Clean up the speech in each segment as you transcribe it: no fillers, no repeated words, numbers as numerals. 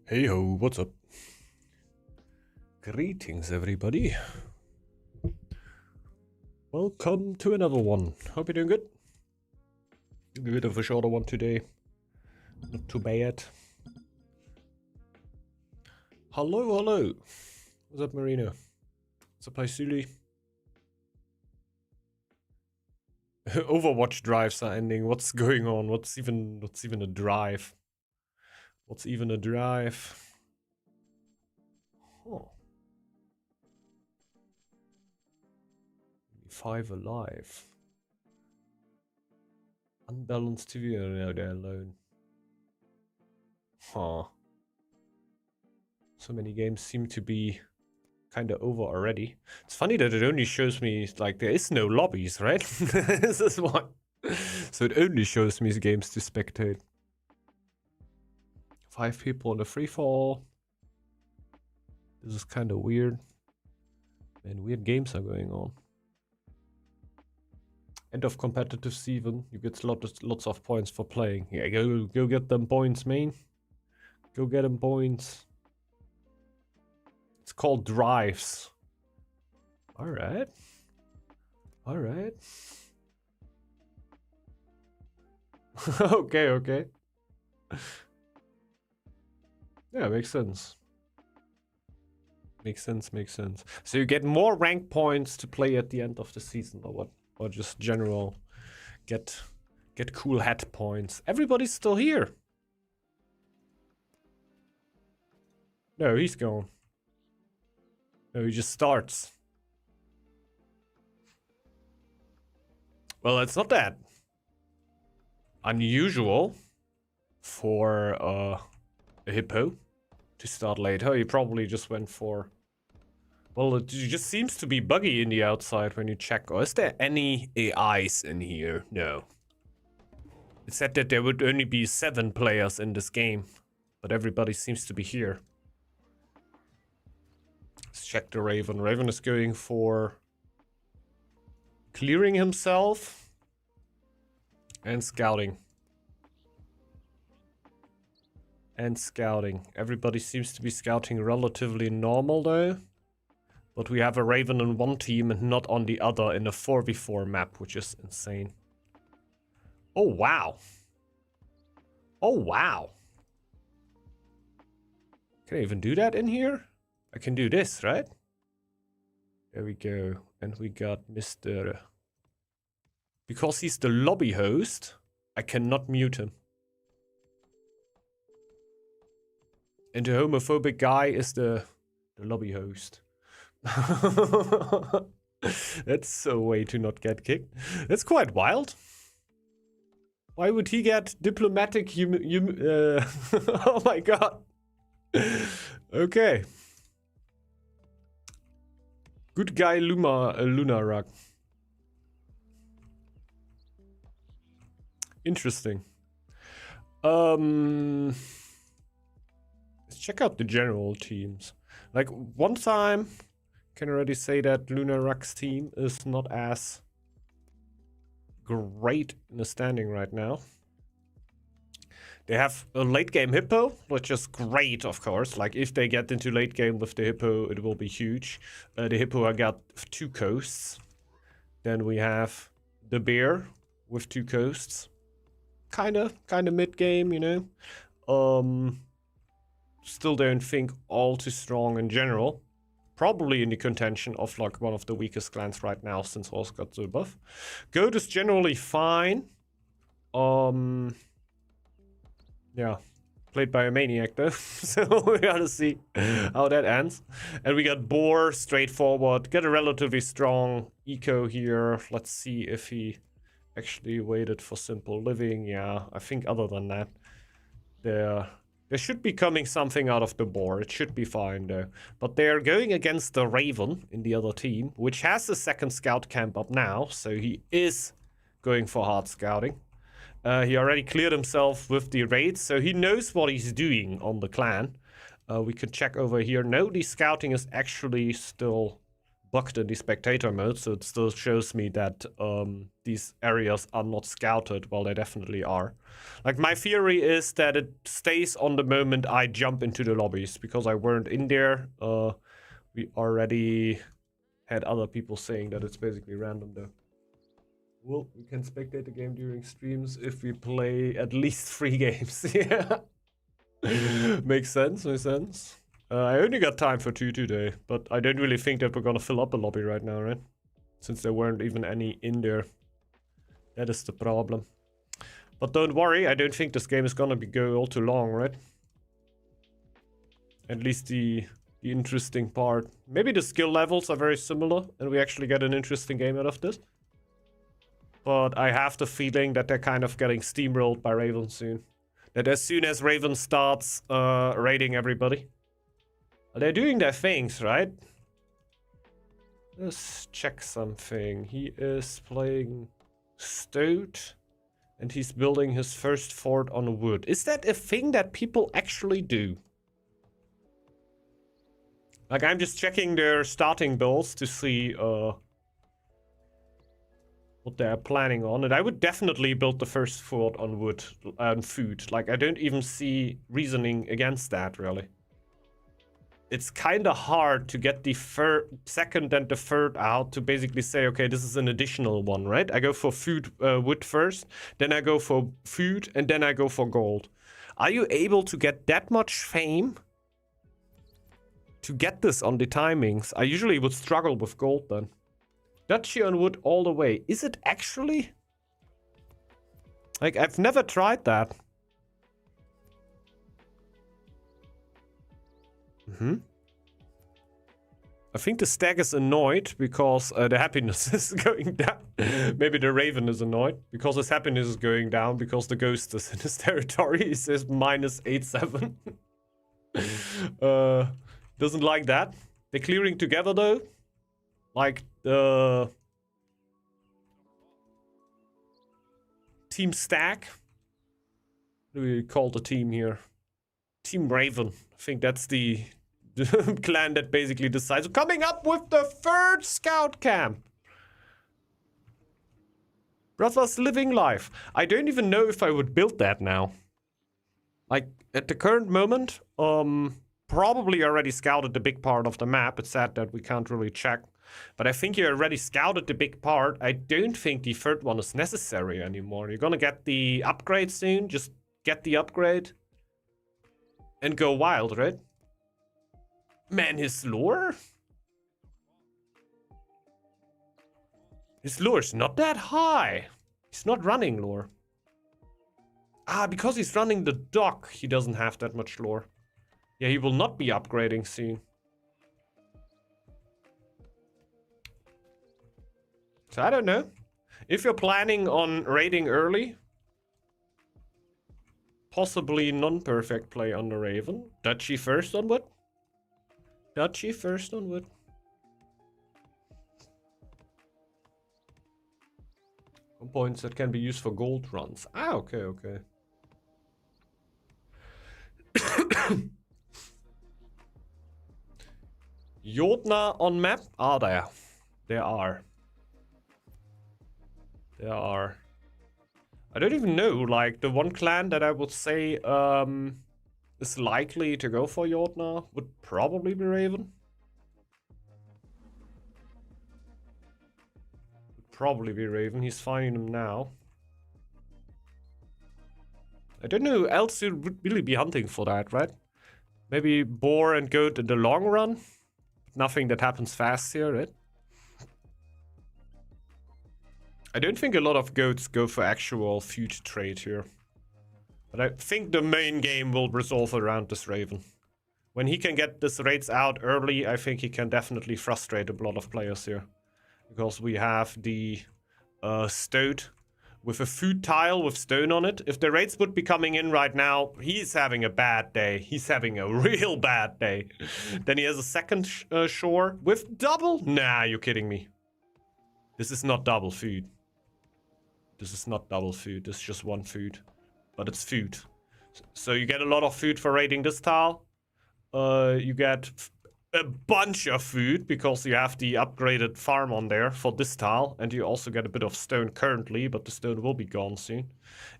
Hey ho, what's up? Greetings, everybody. Welcome to another one. Hope you're doing good. A bit of a shorter one today. Not too bad. Hello. What's up, Marino? What's up, Paisuli? Overwatch drives are ending. What's going on? What's even a drive? What's even a drive? Huh. 5 alive. Unbalanced TV. Oh, no, they're alone. Huh. So many games seem to be kind of over already. It's funny that it only shows me, like, there is no lobbies, right? This is why. So it only shows me games to spectate. 5 people in a free-fall. This is kind of weird. And weird games are going on. End of competitive season. You get lots of points for playing. Yeah, go get them points, man. Go get them points. It's called drives. Alright. Alright. Okay. Yeah, makes sense. Makes sense. So you get more rank points to play at the end of the season, or what? Or just general get cool hat points. Everybody's still here. No, he's gone. No, he just starts. Well, it's not that unusual for a hippo to start later. He probably just went for... Well, it just seems to be buggy in the outside when you check. Or is there any AIs in here? No. It said that there would only be 7 players in this game, but everybody seems to be here. Let's check the Raven. Raven is going for clearing himself and scouting. Everybody seems to be scouting relatively normal though. But we have a Raven on one team and not on the other in a 4v4 map, which is insane. Oh, wow. Can I even do that in here? I can do this, right? There we go. And we got Mr. Because he's the lobby host, I cannot mute him. And the homophobic guy is the lobby host. That's a way to not get kicked. That's quite wild. Why would he get diplomatic oh my god. Okay. Good guy Lunarag. Interesting. Let's check out the general teams. Like, one time, can already say that Lunarag's team is not as great in the standing right now. They have a late game hippo, which is great, of course. Like, if they get into late game with the hippo, it will be huge. The hippo got 2 coasts. Then we have the bear with 2 coasts. Kinda mid game, you know. Still don't think all too strong in general. Probably in the contention of like one of the weakest clans right now since Horse got the buff. Goat is generally fine. Yeah, played by a maniac though. So we gotta see how that ends. And we got Boar, straightforward. Got a relatively strong eco here. Let's see if he actually waited for simple living. Yeah, I think other than that, there should be coming something out of the board. It should be fine though. But they're going against the Raven in the other team, which has the second scout camp up now. So he is going for hard scouting. He already cleared himself with the raids, so he knows what he's doing on the clan. We could check over here. No, the scouting is actually still bugged in the spectator mode, so it still shows me that these areas are not scouted. Well, they definitely are. Like, my theory is that it stays on the moment I jump into the lobbies, because I weren't in there. We already had other people saying that it's basically random, though. Well, we can spectate the game during streams if we play at least 3 games. Yeah. Makes sense, makes sense. I only got time for 2 today, but I don't really think that we're gonna fill up the lobby right now, right? Since there weren't even any in there. That is the problem. But don't worry, I don't think this game is gonna go all too long, right? At least the interesting part. Maybe the skill levels are very similar, and we actually get an interesting game out of this. But I have the feeling that they're kind of getting steamrolled by Raven soon. That as soon as Raven starts raiding everybody, they're doing their things, right? Let's check something. He is playing Stoat, and he's building his first fort on wood. Is that a thing that people actually do? Like, I'm just checking their starting builds to see what they're planning on. And I would definitely build the first fort on wood and food. Like, I don't even see reasoning against that, really. It's kind of hard to get the second and the third out to basically say, okay, this is an additional one, right? I go for food, wood first, then I go for food, and then I go for gold. Are you able to get that much fame to get this on the timings? I usually would struggle with gold then. Duchy on wood all the way. Is it actually? Like, I've never tried that. I think the stag is annoyed because the happiness is going down. Maybe the raven is annoyed because his happiness is going down because the ghost is in his territory. He says -87. Doesn't like that. They're clearing together though. Like the team stag. What do we call the team here? Team Raven. I think that's the clan that basically decides. Coming up with the 3rd scout camp. Brothers living life. I don't even know if I would build that now. Like, at the current moment, probably already scouted the big part of the map. It's sad that we can't really check. But I think you already scouted the big part. I don't think the 3rd one is necessary anymore. You're gonna get the upgrade soon. Just get the upgrade. And go wild, right? Man, his lure? His lure's not that high. He's not running lure. Ah, because he's running the dock, he doesn't have that much lore. Yeah, he will not be upgrading soon. So I don't know. If you're planning on raiding early, possibly non-perfect play on the Raven. Duchy first on wood. Duchy first on wood. Points that can be used for gold runs. Ah, okay, okay. Jotna on map? Ah, there. There are. There are. I don't even know, like, the one clan that I would say is likely to go for Jotna would probably be Raven. Would probably be Raven. He's finding them now. I don't know who else would really be hunting for that, right? Maybe boar and goat in the long run. Nothing that happens fast here, right? I don't think a lot of goats go for actual food trade here. But I think the main game will resolve around this Raven. When he can get this raids out early, I think he can definitely frustrate a lot of players here. Because we have the Stoat with a food tile with stone on it. If the raids would be coming in right now, he's having a bad day. He's having a real bad day. Then he has a second shore with double. Nah, you're kidding me. This is not double food. This is not double food. This is just one food. But it's food. So you get a lot of food for raiding this tile. You get a bunch of food because you have the upgraded farm on there for this tile, and you also get a bit of stone currently, but the stone will be gone soon.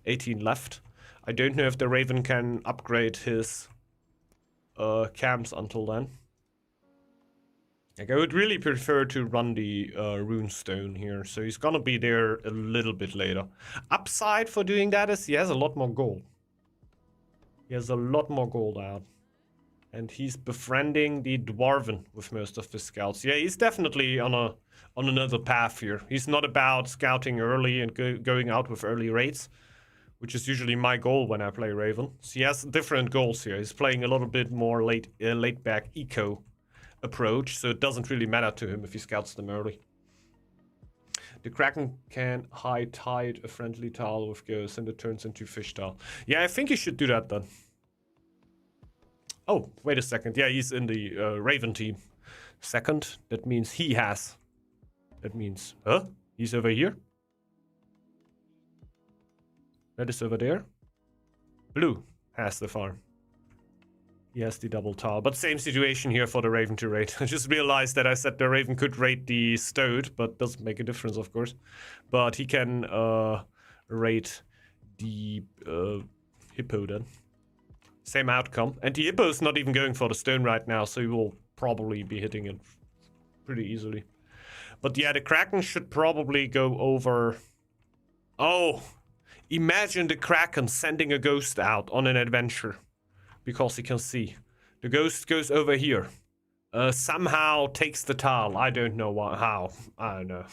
18 left. I don't know if the Raven can upgrade his camps until then. Like, I would really prefer to run the runestone here, so he's gonna be there a little bit later. Upside for doing that is he has a lot more gold. He has a lot more gold out. And he's befriending the Dwarven with most of the scouts. Yeah, he's definitely on another path here. He's not about scouting early and going out with early raids, which is usually my goal when I play Raven. So he has different goals here. He's playing a little bit more laid back eco approach, so it doesn't really matter to him if he scouts them early. The Kraken can high tide a friendly tile with ghosts and it turns into fish tile. Yeah, I think you should do that then. Oh, wait a second. Yeah, he's in the Raven team. Second, that means he has. That means, huh? He's over here. That is over there. Blue has the farm. He has the double tile. But same situation here for the Raven to raid. I just realized that I said the Raven could raid the Stode, but doesn't make a difference, of course. But he can raid the Hippo then. Same outcome. And the Hippo is not even going for the stone right now, so he will probably be hitting it pretty easily. But yeah, the Kraken should probably go over... Oh! Imagine the Kraken sending a ghost out on an adventure. Because he can see. The ghost goes over here. Somehow takes the tile. I don't know how. I don't know.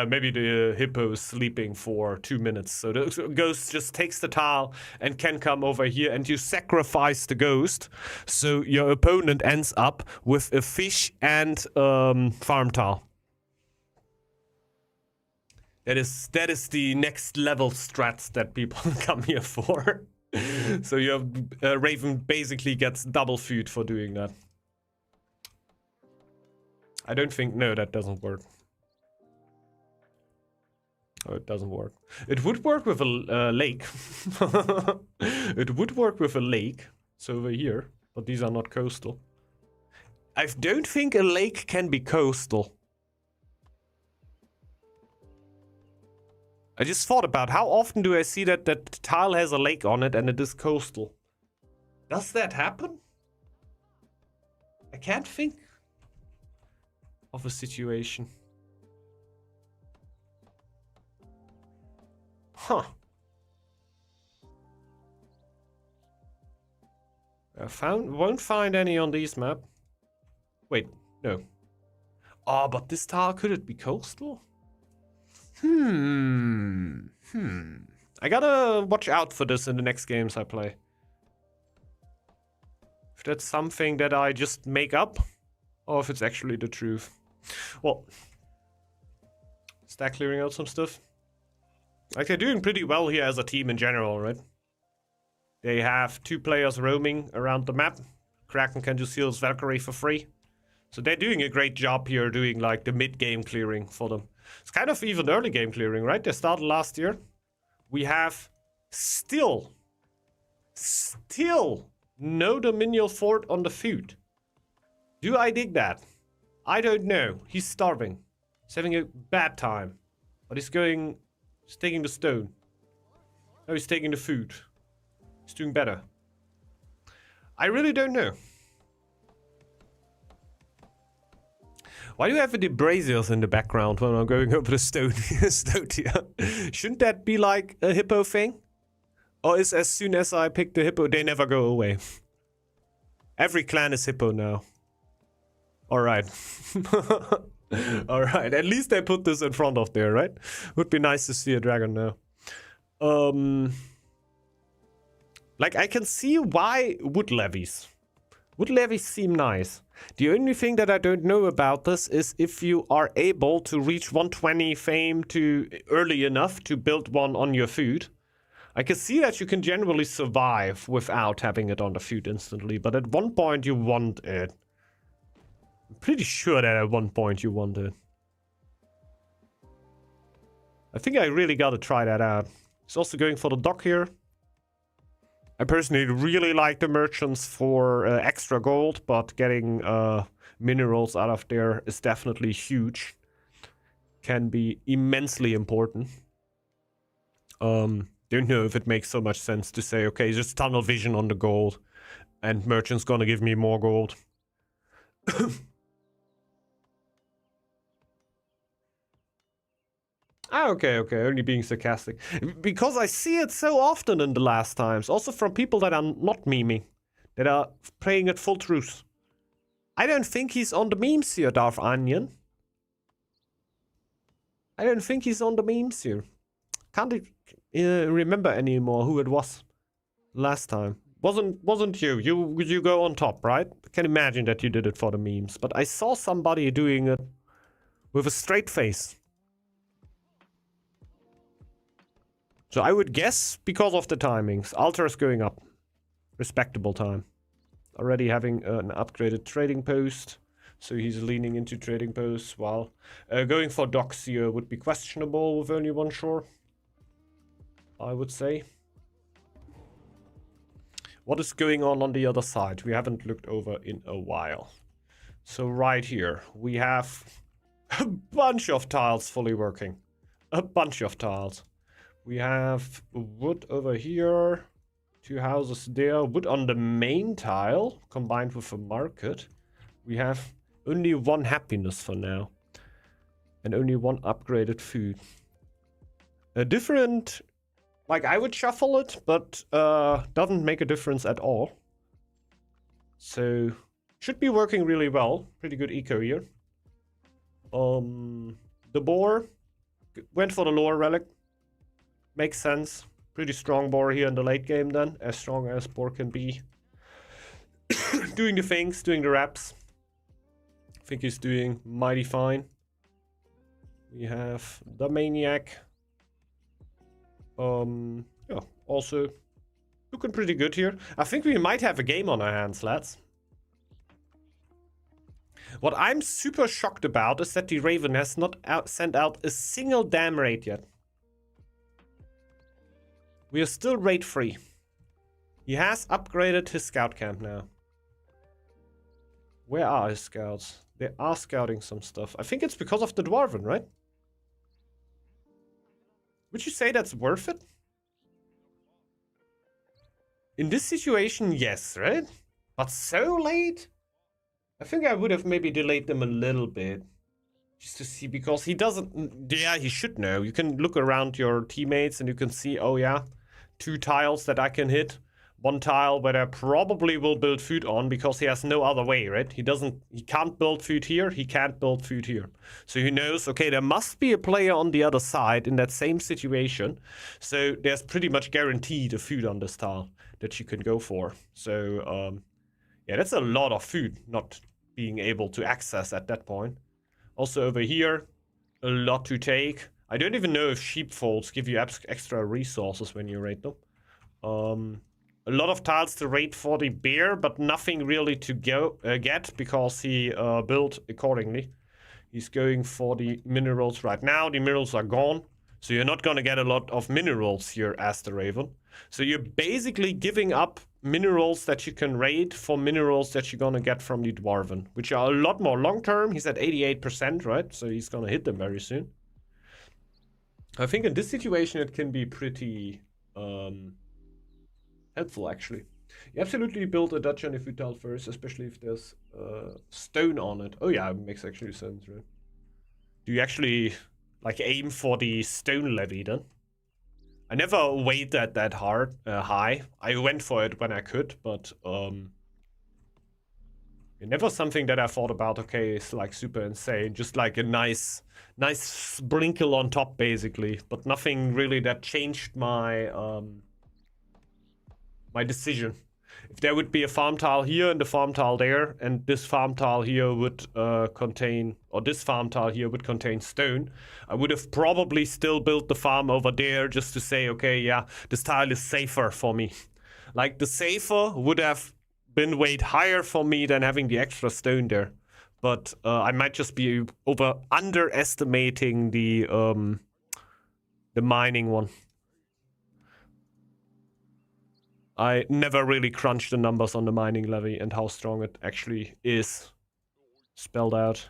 Maybe the hippo is sleeping for 2 minutes. So the ghost just takes the tile and can come over here. And you sacrifice the ghost. So your opponent ends up with a fish and farm tile. That is the next level strats that people come here for. So you have Raven basically gets double food for doing that. I don't think... No, that doesn't work. Oh, it doesn't work. It would work with a lake. It would work with a lake. It's over here. But these are not coastal. I don't think a lake can be coastal. I just thought about how often do I see that tile has a lake on it and it is coastal. Does that happen? I can't think of a situation. Huh. Won't find any on these map. Wait, no. Oh, but this tile, could it be coastal? I gotta watch out for this in the next games I play. If that's something that I just make up, or if it's actually the truth. Well, stack clearing out some stuff. Like, they're doing pretty well here as a team in general, right? They have 2 players roaming around the map. Kraken can just heal his Valkyrie for free. So they're doing a great job here doing like the mid-game clearing for them. It's kind of even early game clearing, right? They started last year. We have still no Dominion Fort on the food. Do I dig that? I don't know. He's starving. He's having a bad time. But he's taking the stone. No, he's taking the food. He's doing better. I really don't know. Why do you have the braziers in the background when I'm going over the stone here? Shouldn't that be like a hippo thing? Or is as soon as I pick the hippo, they never go away? Every clan is hippo now. Alright. Alright, at least they put this in front of there, right? Would be nice to see a dragon now. Like, I can see why wood levies. Wood levies seem nice. The only thing that I don't know about this is if you are able to reach 120 fame early enough to build one on your food. I can see that you can generally survive without having it on the food instantly, but at one point you want it. I'm pretty sure that at one point you want it. I think I really gotta try that out. He's also going for the dock here. I personally really like the merchants for extra gold, but getting minerals out of there is definitely huge. Can be immensely important. Don't know if it makes so much sense to say, okay, just tunnel vision on the gold, and merchant's gonna give me more gold. Okay, only being sarcastic. Because I see it so often in the last times, also from people that are not memeing, that are playing it full truth. I don't think he's on the memes here, Darth Onion. I don't think he's on the memes here. Can't remember anymore who it was last time. Wasn't you? You go on top, right? I can imagine that you did it for the memes, but I saw somebody doing it with a straight face. So I would guess because of the timings. Altar's going up. Respectable time. Already having an upgraded trading post. So he's leaning into trading posts while going for docks here would be questionable with only one shore, I would say. What is going on the other side? We haven't looked over in a while. So right here, we have a bunch of tiles fully working. A bunch of tiles. We have wood over here, 2 houses there, wood on the main tile, combined with a market. We have only 1 happiness for now. And only 1 upgraded food. A different, like I would shuffle it, but doesn't make a difference at all. So, should be working really well. Pretty good eco here. The boar went for the lower relic. Makes sense. Pretty strong boar here in the late game then. As strong as boar can be. Doing the things, doing the reps. I think he's doing mighty fine. We have the maniac. Yeah, also looking pretty good here. I think we might have a game on our hands, lads. What I'm super shocked about is that the Raven has not sent out a single damn raid yet. We are still raid free. He has upgraded his scout camp now. Where are his scouts? They are scouting some stuff. I think it's because of the Dwarven, right? Would you say that's worth it? In this situation, yes, right? But so late? I think I would have maybe delayed them a little bit. Just to see, because he doesn't... Yeah, he should know. You can look around your teammates and you can see, oh yeah, 2 tiles that I can hit. 1 tile where I probably will build food on because he has no other way, right? He can't build food here, he can't build food here. So he knows, okay, there must be a player on the other side in that same situation. So there's pretty much guaranteed a food on this tile that you can go for. So, yeah, that's a lot of food not being able to access at that point. Also over here, a lot to take. I don't even know if sheepfolds give you extra resources when you raid them. A lot of tiles to raid for the bear, but nothing really to get because he built accordingly. He's going for the minerals right now. The minerals are gone, so you're not going to get a lot of minerals here as the Raven. So you're basically giving up minerals that you can raid for minerals that you're going to get from the Dwarven, which are a lot more long-term. He's at 88%, right? So he's going to hit them very soon. I think in this situation it can be pretty... helpful, actually. You absolutely build a dungeon if you tile first, especially if there's stone on it. Oh yeah, it makes actually sense, right? Do you actually like aim for the stone levy then? I never weighed that high. I went for it when I could, but never something that I thought about. Okay, it's like super insane. Just like a nice sprinkle on top, basically, but nothing really that changed my my decision. If there would be a farm tile here and the farm tile there, and this farm tile here would contain, or this farm tile here would contain stone, I would have probably still built the farm over there just to say, okay, yeah, this tile is safer for me. Like, the safer would have been weighed higher for me than having the extra stone there. But I might just be underestimating the mining one. I never really crunched the numbers on the mining levy and how strong it actually is spelled out.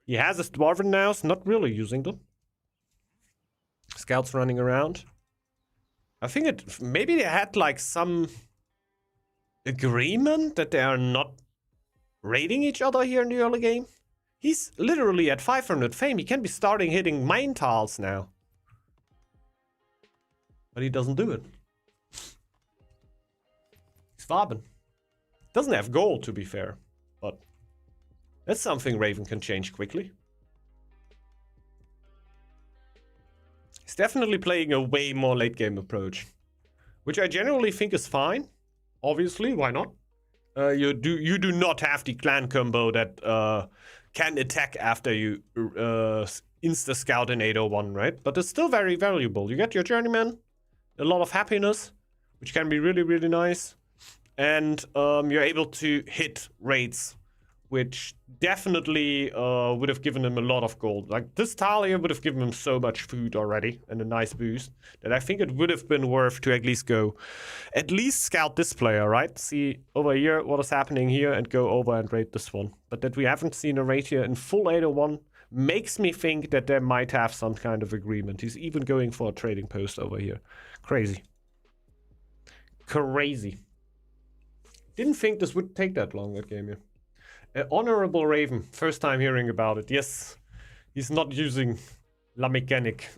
He has a Dwarven now, so not really using them. Scouts running around. I think maybe they had like some agreement that they are not raiding each other here in the early game. He's literally at 500 fame. He can be starting hitting mine tiles now. But he doesn't do it. He's farming. Doesn't have gold, to be fair. But that's something Raven can change quickly. He's definitely playing a way more late game approach. Which I generally think is fine. Obviously, why not? You do not have the clan combo that can attack after you insta-scout in 801, right? But it's still very valuable. You get your journeyman, a lot of happiness, which can be really, really nice. And you're able to hit raids, which definitely would have given him a lot of gold. Like, this tile here would have given him so much food already and a nice boost that I think it would have been worth to at least scout this player, right? See over here what is happening here and go over and raid this one. But that we haven't seen a raid here in full 801 makes me think that they might have some kind of agreement. He's even going for a trading post over here. Crazy. Crazy. Didn't think this would take that long, that game here. Honorable Raven, first time hearing about it. Yes, he's not using La Mechanic.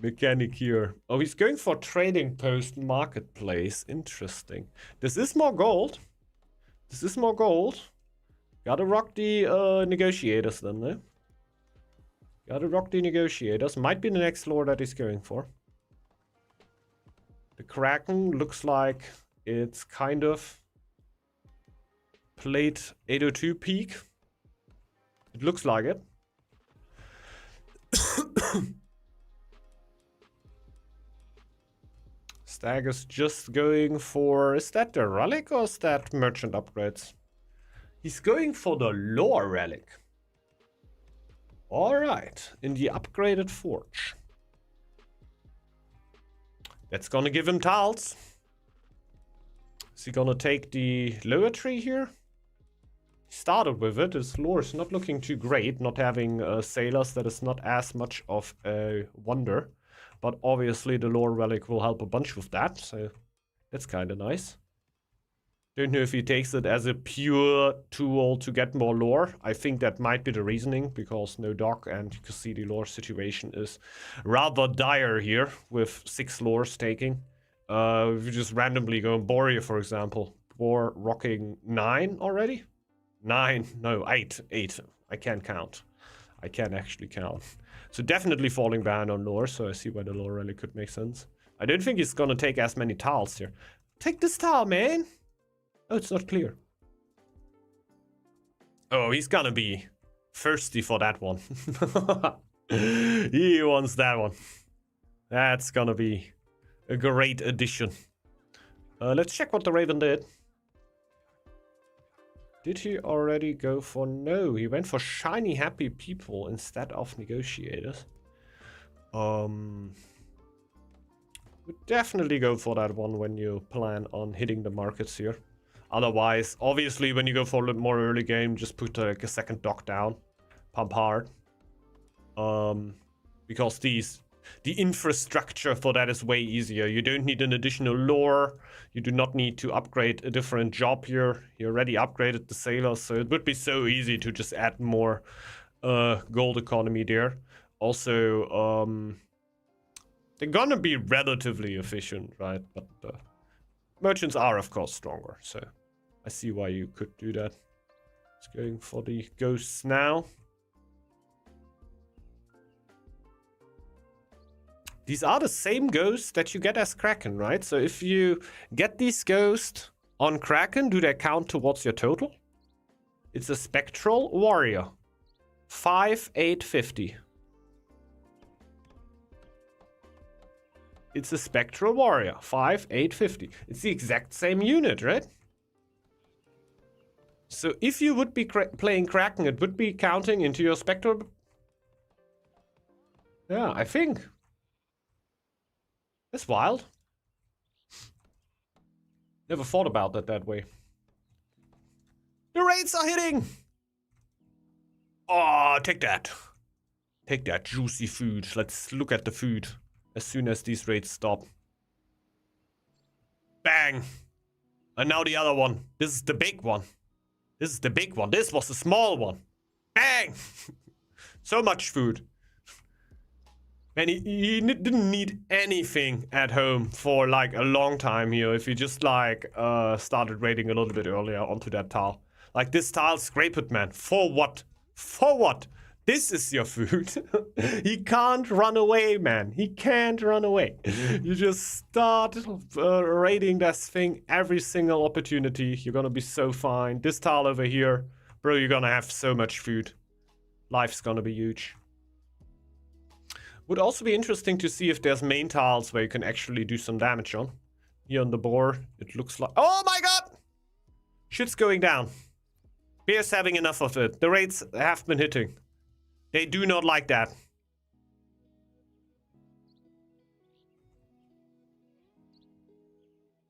Mechanic here. Oh, he's going for trading post marketplace. Interesting. This is more gold. This is more gold. Gotta rock the negotiators then, eh? Gotta rock the negotiators. Might be the next lore that he's going for. The Kraken looks like it's kind of played 802 peak. It looks like it. Stag is just going for... Is that the relic or is that merchant upgrades? He's going for the lore relic. Alright, in the upgraded forge. That's gonna give him tiles. Is he gonna take the lower tree here? He started with it. His lore is not looking too great. Not having sailors, that is not as much of a wonder. But obviously the lore relic will help a bunch with that. So that's kind of nice. Don't know if he takes it as a pure tool to get more lore. I think that might be the reasoning, because no dock, and you can see the lore situation is rather dire here with 6 lores taking. If you just randomly go on Borea, for example. Bor rocking 9 already? 9, no, 8. I can't count. I can't actually count. So definitely falling behind on lore, so I see why the lore really could make sense. I don't think he's gonna take as many tiles here. Take this tile, man! Oh, it's not clear. Oh, he's gonna be thirsty for that one. He wants that one. That's gonna be a great addition. Let's check what the Raven did. Did he already go for... No, he went for shiny happy people instead of negotiators. Would definitely go for that one when you plan on hitting the markets here. Otherwise, obviously, when you go for a little more early game, just put like a second dock down. Pump hard. Because the infrastructure for that is way easier. You don't need an additional lore. You do not need to upgrade a different job here. You already upgraded the sailors, so it would be so easy to just add more gold economy there. Also, they're gonna be relatively efficient, right? But merchants are, of course, stronger, so I see why you could do that. It's going for the ghosts now. These are the same ghosts that you get as Kraken, right? So if you get these ghosts on Kraken, do they count towards your total? It's a Spectral Warrior. 5,850. It's a Spectral Warrior. 5,850. It's the exact same unit, right? So if you would be playing Kraken, it would be counting into your Spectral... Yeah, I think. That's wild. Never thought about that way. The raids are hitting! Oh, take that. Take that juicy food. Let's look at the food as soon as these raids stop. Bang! And now the other one. This is the big one. This is the big one. This was the small one. Bang! So much food. And he didn't need anything at home for like a long time here if he just like started raiding a little bit earlier onto that tile. Like this tile, scrape it, man. For what? For what? This is your food. He can't run away, man. He can't run away. You just start raiding this thing every single opportunity. You're gonna be so fine. This tile over here, bro, you're gonna have so much food. Life's gonna be huge. Would also be interesting to see if there's main tiles where you can actually do some damage on. Here on the board, it looks like... Oh my god! Shit's going down. Bear's having enough of it. The raids have been hitting. They do not like that.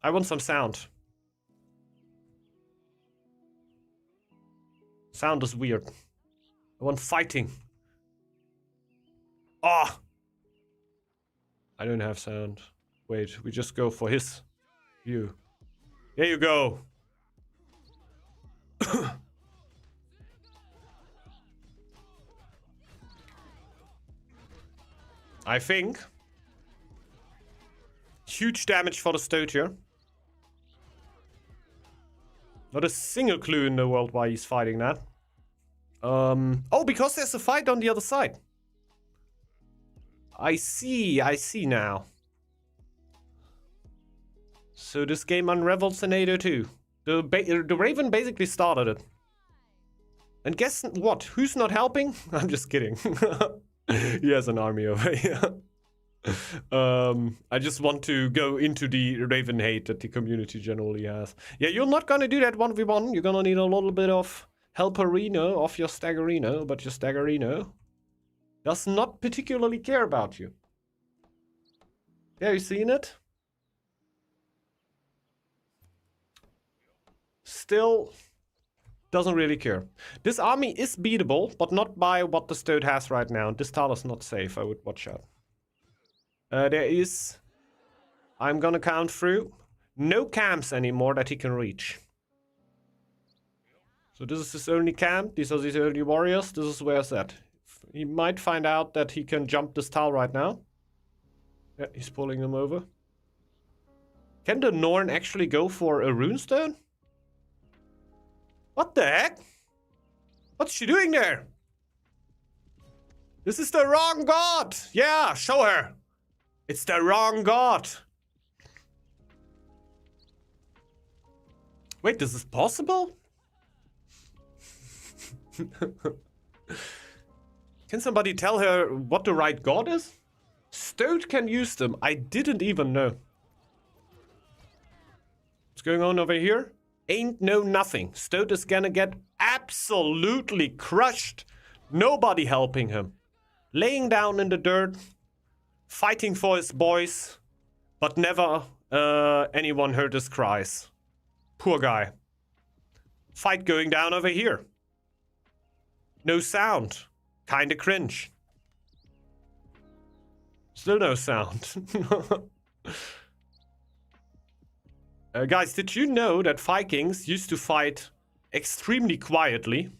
I want some sound. Sound is weird. I want fighting. Ah! Oh. I don't have sound. Wait, we just go for his view. There you go. I think. Huge damage for the Stoat here. Not a single clue in the world why he's fighting that. Oh, because there's a fight on the other side. I see now. So this game unravels in 802. The Raven basically started it. And guess what? Who's not helping? I'm just kidding. He has an army over here. I just want to go into the Raven hate that the community generally has. Yeah, you're not gonna do that 1v1. You're gonna need a little bit of helperino off your staggerino, but your staggerino does not particularly care about you. Yeah, you seen it? Still doesn't really care. This army is beatable, but not by what the Stoat has right now. This tile is not safe. I would watch out. There is... I'm gonna count through. No camps anymore that he can reach. So this is his only camp. These are his only warriors. This is where it's at. He might find out that he can jump this tile right now. Yeah, he's pulling them over. Can the Norn actually go for a runestone? What the heck? What's she doing there? This is the wrong god! Yeah, show her! It's the wrong god! Wait, this is possible? Can somebody tell her what the right god is? Stoat can use them. I didn't even know. What's going on over here? Ain't no nothing. Stoat is gonna get absolutely crushed. Nobody helping him. Laying down in the dirt. Fighting for his boys. But never anyone heard his cries. Poor guy. Fight going down over here. No sound. Kinda cringe. Still no sound. Guys, did you know that Vikings used to fight extremely quietly?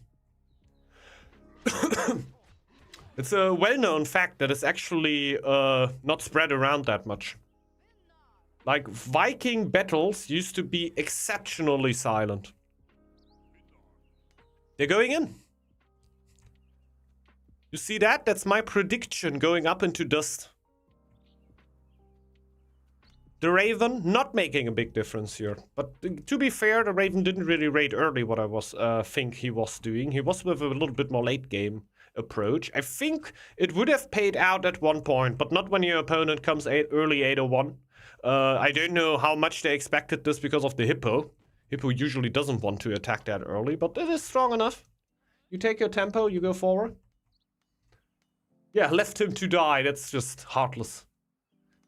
It's a well-known fact that is actually not spread around that much. Like, Viking battles used to be exceptionally silent. They're going in. You see that? That's my prediction going up into dust. The Raven not making a big difference here. But to be fair, the Raven didn't really raid early what I was think he was doing. He was with a little bit more late game approach. I think it would have paid out at one point, but not when your opponent comes early 801. I don't know how much they expected this because of the Hippo. Hippo usually doesn't want to attack that early, but it is strong enough. You take your tempo, you go forward. Yeah, left him to die. That's just heartless.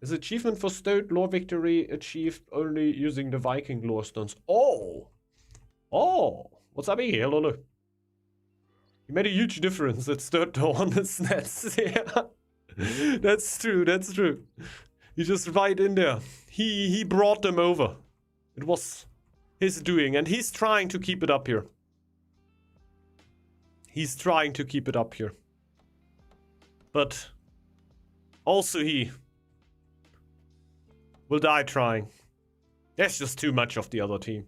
Is achievement for Stowed Lore Victory achieved only using the Viking lore stones? Oh! Oh! What's up here, Lolo? He made a huge difference at Stowed Dawn. That's yeah. That's true, that's true. He's just right in there. He brought them over. It was his doing, and he's trying to keep it up here. He's trying to keep it up here. But also he will die trying. There's just too much of the other team.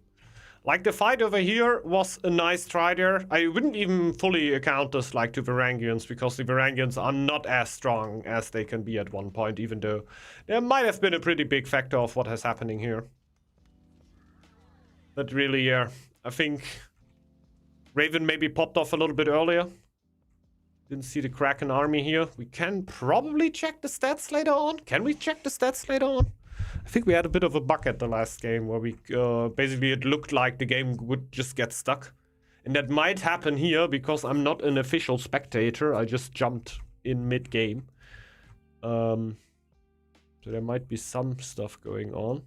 Like, the fight over here was a nice try there. I wouldn't even fully account this, like, to Varangians, because the Varangians are not as strong as they can be at one point, even though there might have been a pretty big factor of what is happening here. But really, yeah, I think Raven maybe popped off a little bit earlier. Didn't see the Kraken army here. We can probably check the stats later on. Can we check the stats later on? I think we had a bit of a bug at the last game where we basically it looked like the game would just get stuck. And that might happen here because I'm not an official spectator. I just jumped in mid-game. So there might be some stuff going on.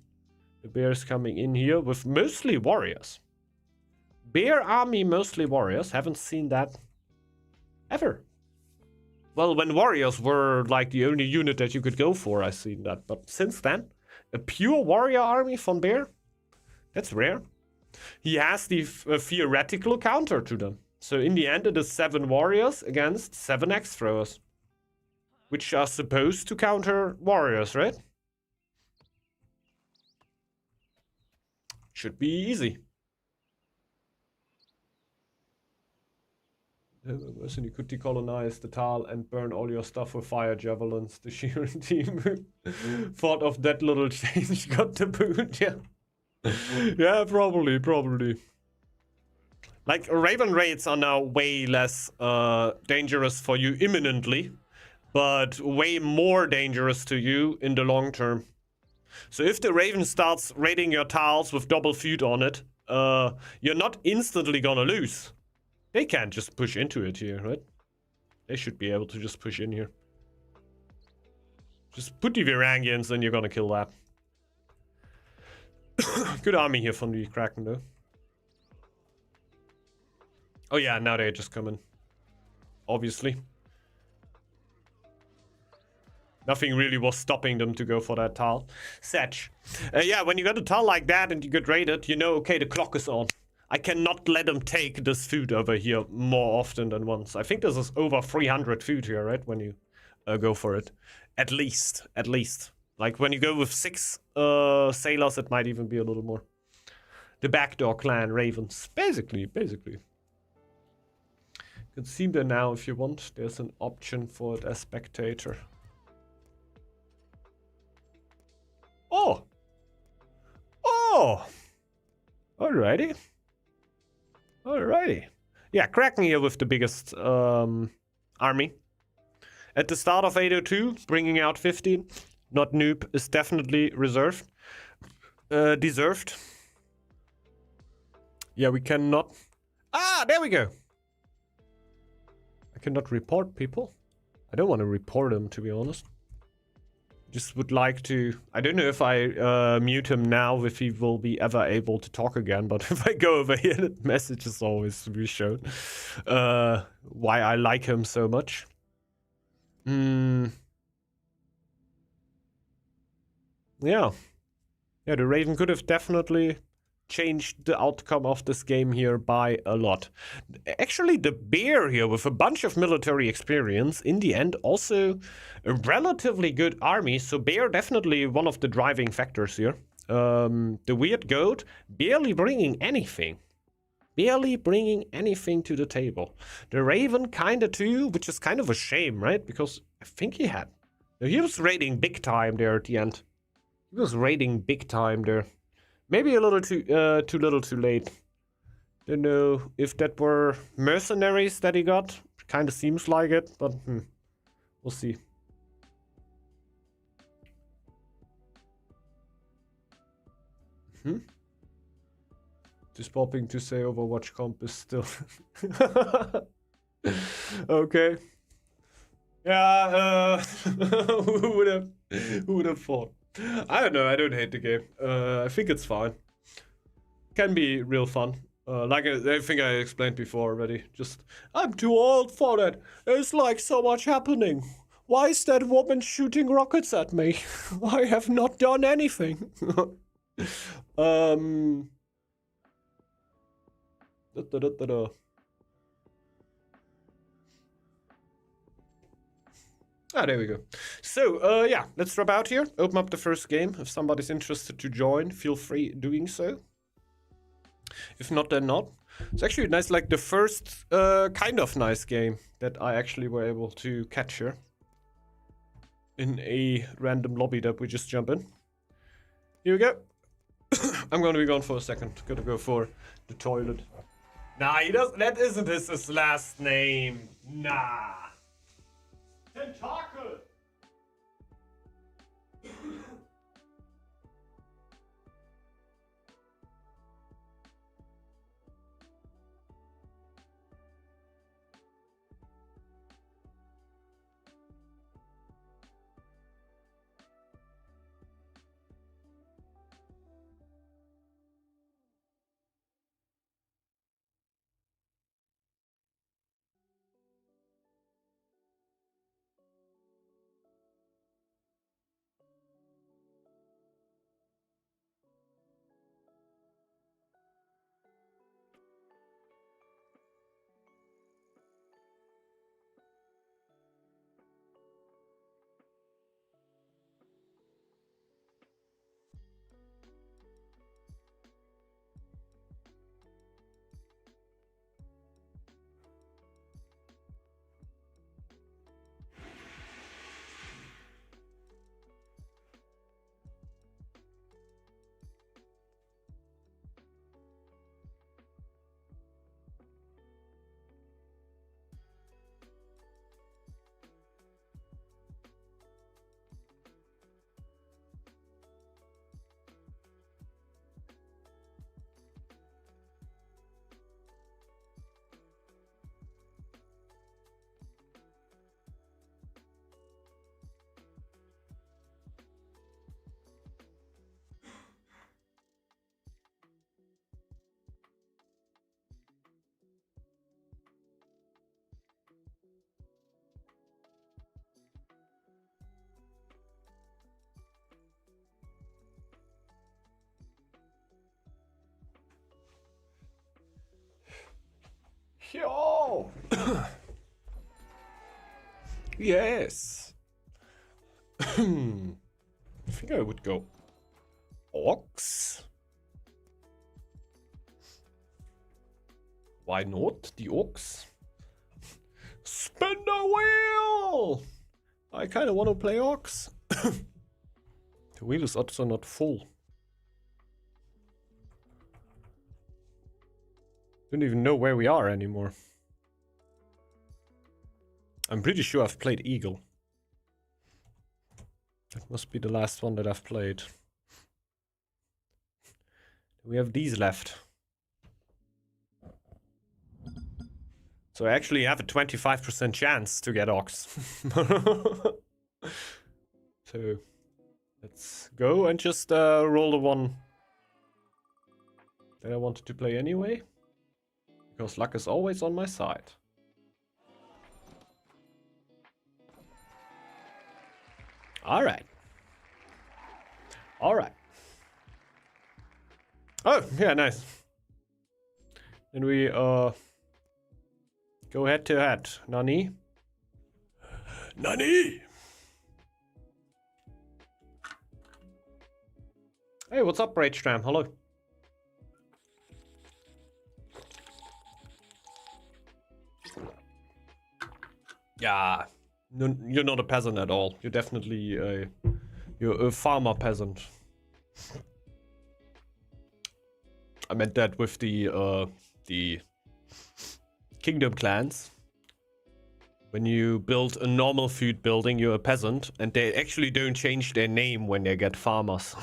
The bear's coming in here with mostly warriors. Bear army, mostly warriors. Haven't seen that ever. Well, when warriors were like the only unit that you could go for, I've seen that. But since then, a pure warrior army from Bear? That's rare. He has the theoretical counter to them. So in the end, it is 7 warriors against 7 axe throwers. Which are supposed to counter warriors, right? Should be easy. Mercenary could decolonize the Tal and burn all your stuff with fire javelins. The Sheeran team thought of that little change, got the boot, yeah. Yeah, probably. Like, Raven raids are now way less dangerous for you imminently, but way more dangerous to you in the long term. So if the Raven starts raiding your Tals with double feud on it, you're not instantly gonna lose. They can't just push into it here, right? They should be able to just push in here. Just put the Varangians and you're gonna kill that. Good army here from the Kraken, though. Oh yeah, now they're just coming. Obviously. Nothing really was stopping them to go for that Tal. Setch. Yeah, when you got a Tal like that and you get raided, you know, okay, the clock is on. I cannot let them take this food over here more often than once. I think this is over 300 food here, right? When you go for it. At least. Like, when you go with 6 sailors, it might even be a little more. The backdoor clan, Ravens. Basically. You can see them now if you want. There's an option for it as spectator. Oh! Alrighty. Yeah, Kraken here with the biggest army. At the start of 802, bringing out 15. Not noob, is definitely deserved. Yeah, we cannot... Ah, there we go! I cannot report people. I don't want to report them, to be honest. Just would like to... I don't know if I mute him now, if he will be ever able to talk again. But if I go over here, the message is always to be shown. Why I like him so much. Yeah. Yeah, the Raven could have definitely changed the outcome of this game here by a lot. Actually, the Bear here with a bunch of military experience, in the end, also a relatively good army. So Bear definitely one of the driving factors here. The Weird Goat barely bringing anything. To the table. The Raven kinda too, which is kind of a shame, right? Because I think he was raiding big time there at the end. Maybe a little too little too late. Don't know if that were mercenaries that he got. Kind of seems like it, but we'll see. Just popping to say Overwatch comp is still... Okay. Yeah, who would have thought? I don't know. I don't hate the game. I think it's fine. Can be real fun. Like I think I explained before already. Just I'm too old for that. There's like so much happening. Why is that woman shooting rockets at me? I have not done anything. um. Da, da, da, da, da. Ah, there we go. So, yeah, let's drop out here. Open up the first game. If somebody's interested to join, feel free doing so. If not, then not. It's actually nice, like the first kind of nice game that I actually were able to capture in a random lobby that we just jump in. Here we go. I'm gonna be gone for a second. Gotta go for the toilet. Nah, he doesn't. That isn't his last name. Nah. Tentacle. Yo! Yes. I think I would go Ox. Why not the Ox? Spin the wheel! I kind of want to play Ox. The wheel is also not full. Don't even know where we are anymore. I'm pretty sure I've played Eagle. That must be the last one that I've played. We have these left. So I actually have a 25% chance to get Ox. So let's go and just roll the one that I wanted to play anyway. Because luck is always on my side. Alright. Alright. Oh, yeah, nice. Then we go head to head. Nani? Nani! Hey, what's up, Ragestram? Hello. Yeah, no, you're not a peasant at all. You're definitely you're a farmer peasant. I meant that with the kingdom clans. When you build a normal food building, you're a peasant, and they actually don't change their name when they get farmers.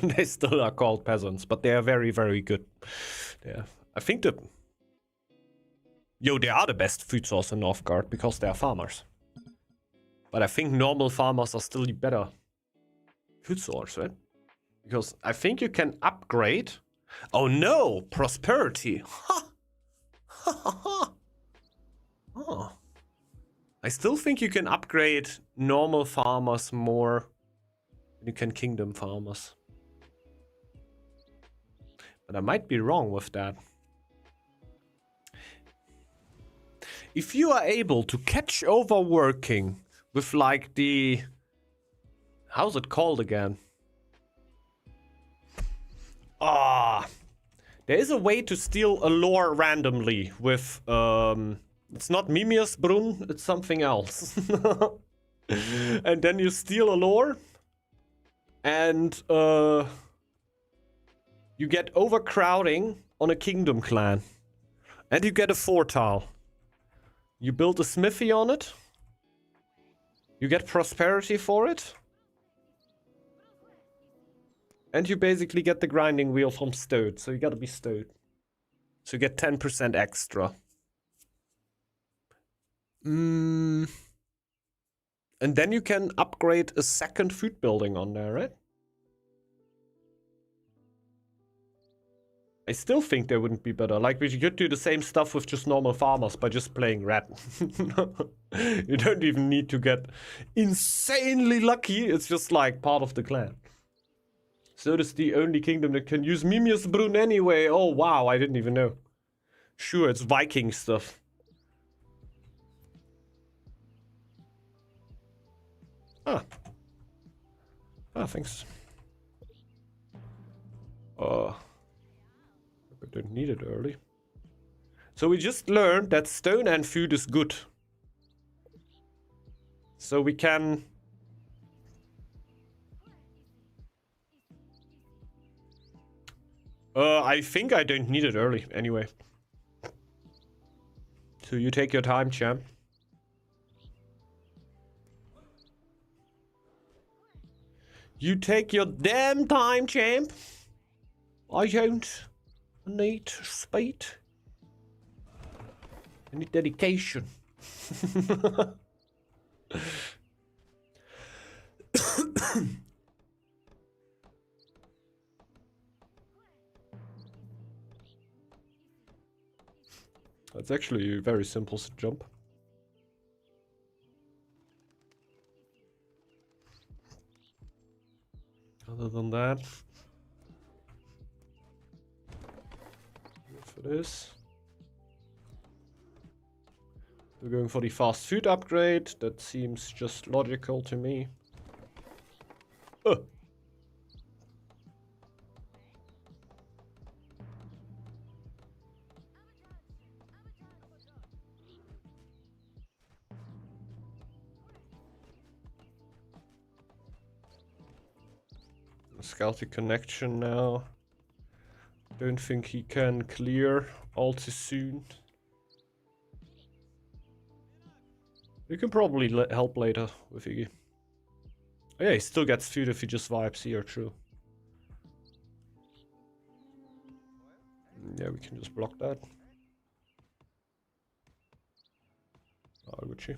They still are called peasants, but they are very, very good. Yeah, I think they are the best food source in Northgard because they are farmers. But I think normal farmers are still the better food source, right? Because I think you can upgrade. Oh no, prosperity. Ha! Ha ha ha. Oh. I still think you can upgrade normal farmers more than you can kingdom farmers. But I might be wrong with that. If you are able to catch over working with like the... How's it called again? Ah, there is a way to steal a lore randomly with it's not Mimiasbrunn, it's something else. And then you steal a lore and you get overcrowding on a kingdom clan. And you get a fortile. You build a smithy on it. You get prosperity for it. And you basically get the grinding wheel from stowed. So you gotta be stowed. So you get 10% extra. And then you can upgrade a second food building on there, right? I still think they wouldn't be better. Like, we could do the same stuff with just normal farmers by just playing red. You don't even need to get insanely lucky. It's just like part of the clan. So this is the only kingdom that can use Mimiasbrunn anyway. Oh wow, I didn't even know. Sure, it's Viking stuff. Ah, thanks. I don't need it early. So we just learned that stone and food is good. So we can... I think I don't need it early anyway. So you take your time, champ. You take your damn time, champ. I don't need speed. I need dedication. That's actually a very simple jump. Other than that, for this, we're going for the fast food upgrade. That seems just logical to me. Scouting connection now. Don't think he can clear all too soon. You can probably help later with Iggy. Oh, yeah, he still gets food if he just vibes here, true. Yeah, we can just block that. Oh, Gucci.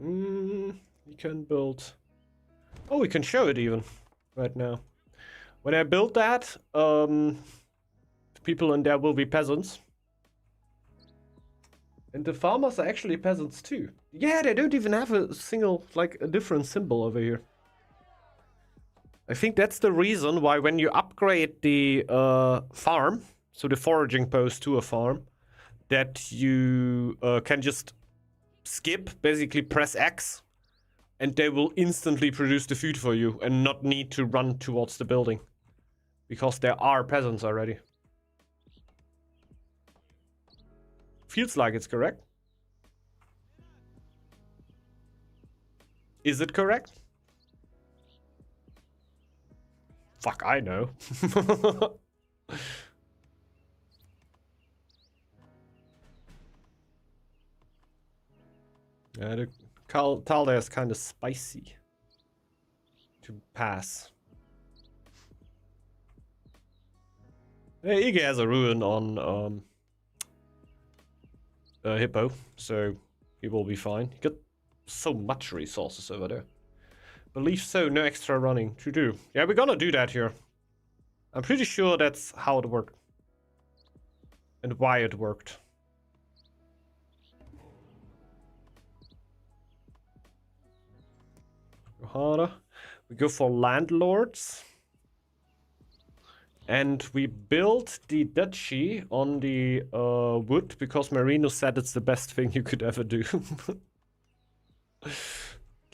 We can build... Oh, we can show it even right now. When I build that, people in there will be peasants. And the farmers are actually peasants too. Yeah, they don't even have a single, like, a different symbol over here. I think that's the reason why when you upgrade the farm, so the foraging post to a farm, that you can just skip, basically press X, and they will instantly produce the food for you and not need to run towards the building. Because there are peasants already. Feels like it's correct. Is it correct? Fuck, I know. Yeah, the Tal there is kind of spicy to pass. Yeah, Ige has a ruin on Hippo, so he will be fine. He got so much resources over there. Believe so, no extra running to do. Yeah, we're gonna do that here. I'm pretty sure that's how it worked. And why it worked. Harder. We go for landlords. And we built the duchy on the wood because Marino said it's the best thing you could ever do.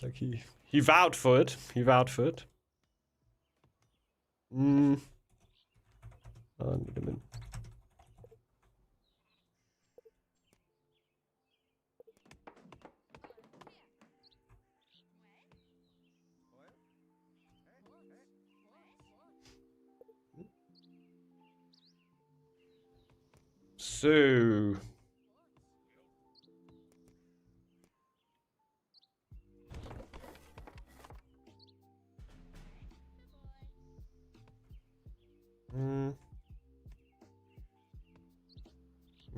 Like he vowed for it. He vowed for it. I need a minute. So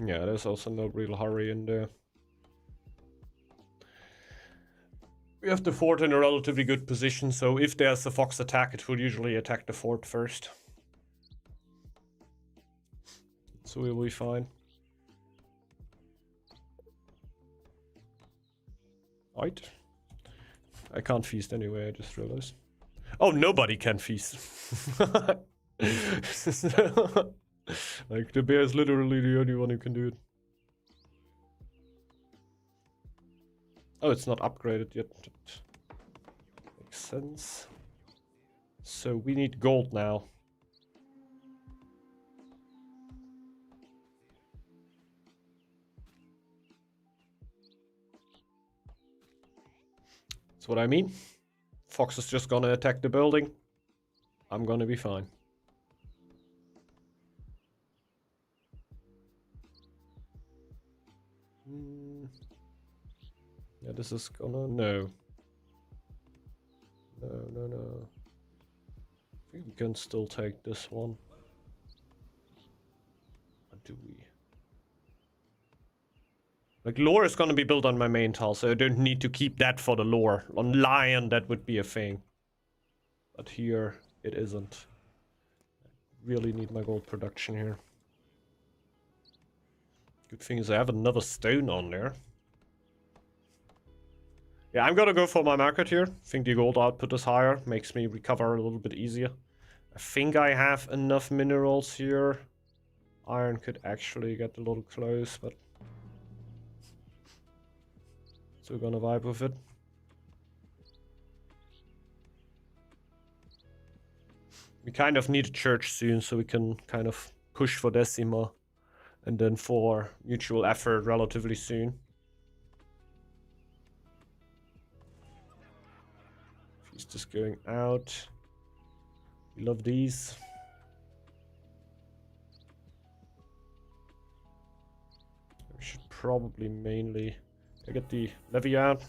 yeah, there's also no real hurry in there. We have the fort in a relatively good position, so if there's a fox attack, it will usually attack the fort first. So we'll be fine. Right. I can't feast anyway, I just realized. Oh, nobody can feast. Like, the bear is literally the only one who can do it. Oh, it's not upgraded yet. Makes sense. So we need gold now. That's what I mean. Fox is just gonna attack the building. I'm gonna be fine. Yeah, this is gonna... No. No. I think we can still take this one. Or do we? Like, lore is gonna be built on my main tile, so I don't need to keep that for the lore. On Lion, that would be a thing. But here, it isn't. I really need my gold production here. Good thing is I have another stone on there. Yeah, I'm gonna go for my market here. I think the gold output is higher. Makes me recover a little bit easier. I think I have enough minerals here. Iron could actually get a little close, but... So we're gonna vibe with it. We kind of need a church soon, so we can kind of push for Decima. And then for mutual effort relatively soon. He's just going out. We love these. We should probably mainly get the levy out.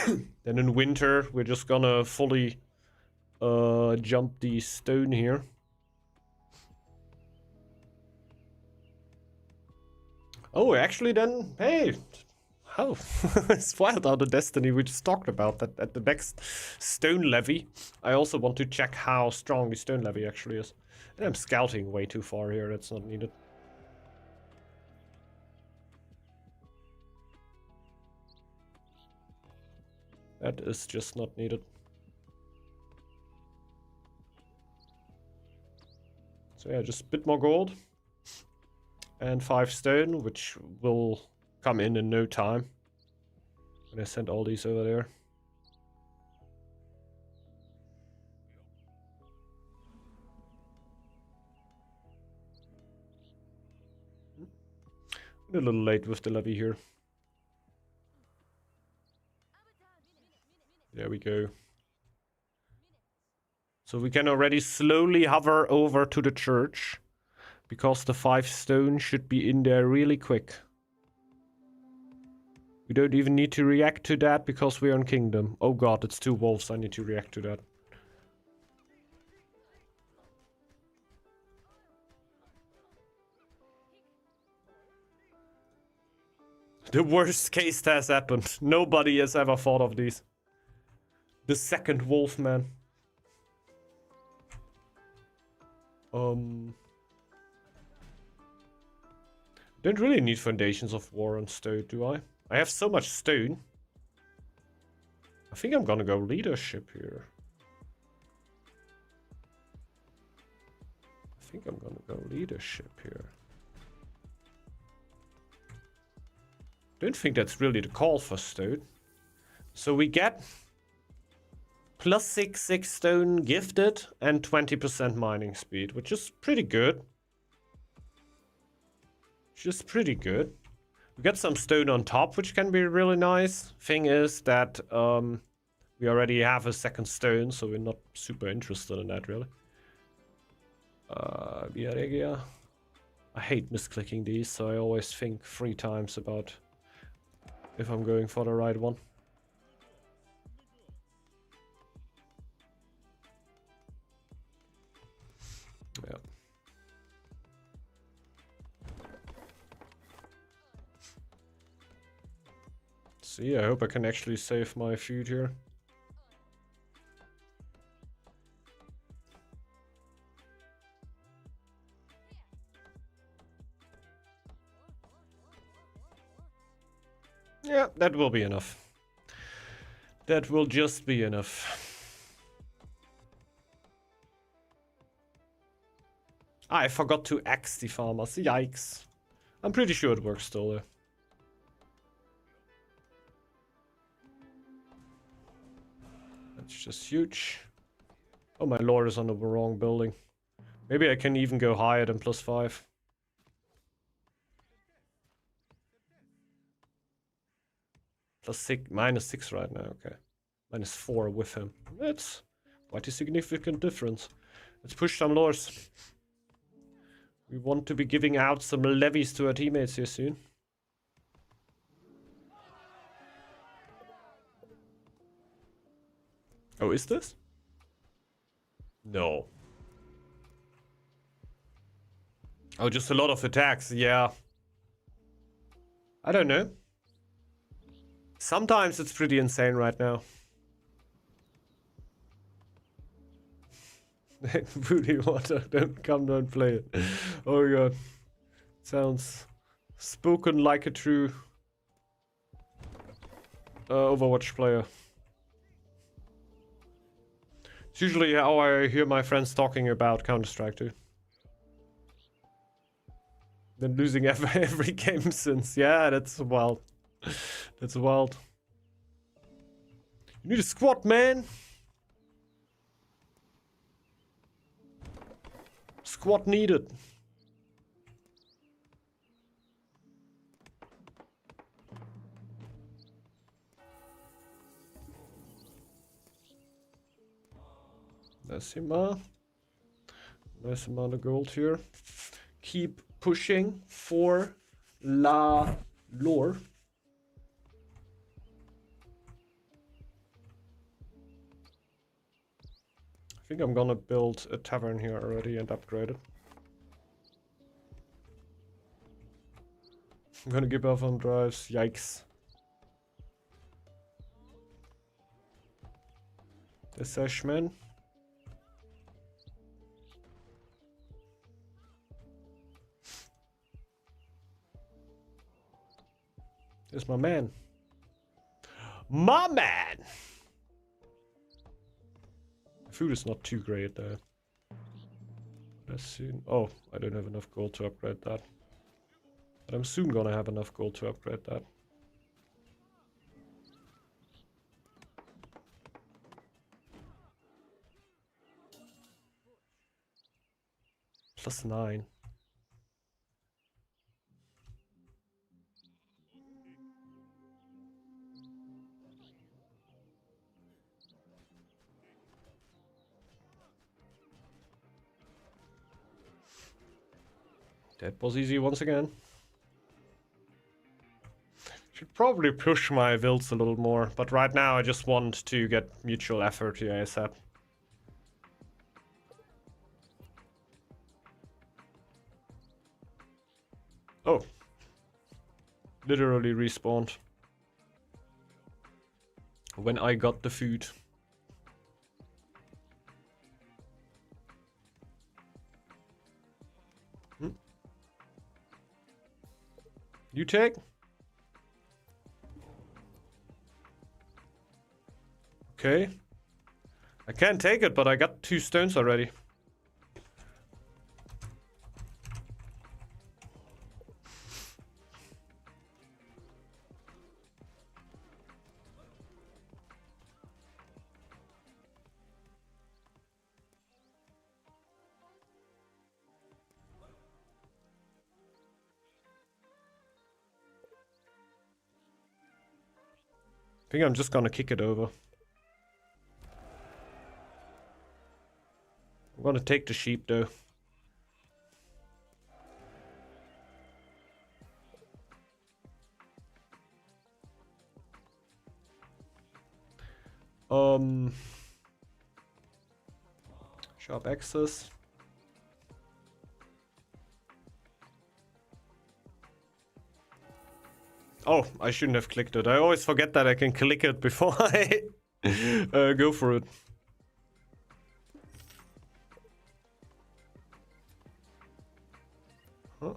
Then in winter, we're just gonna fully jump the stone here. Oh, actually then, hey, oh, it's wild how the destiny we just talked about that at the next stone levy. I also want to check how strong the stone levy actually is. And I'm scouting way too far here, that's not needed. That is just not needed. So yeah, just a bit more gold. And 5 stone, which will come in no time. When I send all these over there. A little late with the levy here. There we go. So we can already slowly hover over to the church. Because the 5 stone should be in there really quick. We don't even need to react to that because we're on kingdom. Oh god, it's 2 wolves. I need to react to that. The worst case has happened. Nobody has ever thought of these. The second wolf man. Don't really need foundations of war on stone, do I? I have so much stone. I think I'm gonna go leadership here. I think I'm gonna go leadership here. Don't think that's really the call for stone. So we get plus 6 stone gifted and 20% mining speed, which is pretty good. Just pretty good. We got some stone on top, which can be really nice. Thing is that we already have a second stone, so we're not super interested in that, really. Yeah. I hate misclicking these, so I always think 3 times about if I'm going for the right one. Yeah. See, I hope I can actually save my feud here. Yeah, that will be enough. That will just be enough. I forgot to axe the farmers. Yikes. I'm pretty sure it works still though. That's just huge. Oh, my lord is on the wrong building. Maybe I can even go higher than +5. +6, -6 right now, okay. -4 with him. That's quite a significant difference. Let's push some lords. We want to be giving out some levies to our teammates here soon. Oh, is this? No. Oh, just a lot of attacks, yeah. I don't know. Sometimes it's pretty insane right now. Voodoo water, don't play it. Oh god. Sounds spoken like a true Overwatch player. It's usually how I hear my friends talking about Counter-Strike too. Been losing every game since. Yeah, that's wild. That's wild. You need a squad, man. Squad needed. Nice amount of gold here. Keep pushing for La Lore. I think I'm gonna build a tavern here already and upgrade it. I'm gonna give up on drives. Yikes. The Sashman. There's my man. My man! Food is not too great though. Let's see. Oh, I don't have enough gold to upgrade that. But I'm soon gonna have enough gold to upgrade that. +9. That was easy once again. Should probably push my wills a little more, but right now I just want to get mutual effort here ASAP. Oh. Literally respawned. When I got the food. You take? Okay. I can't take it, but I got 2 stones already. I think I'm just gonna kick it over. I'm gonna take the sheep though. Sharp access. Oh, I shouldn't have clicked it. I always forget that I can click it before I go for it. Huh?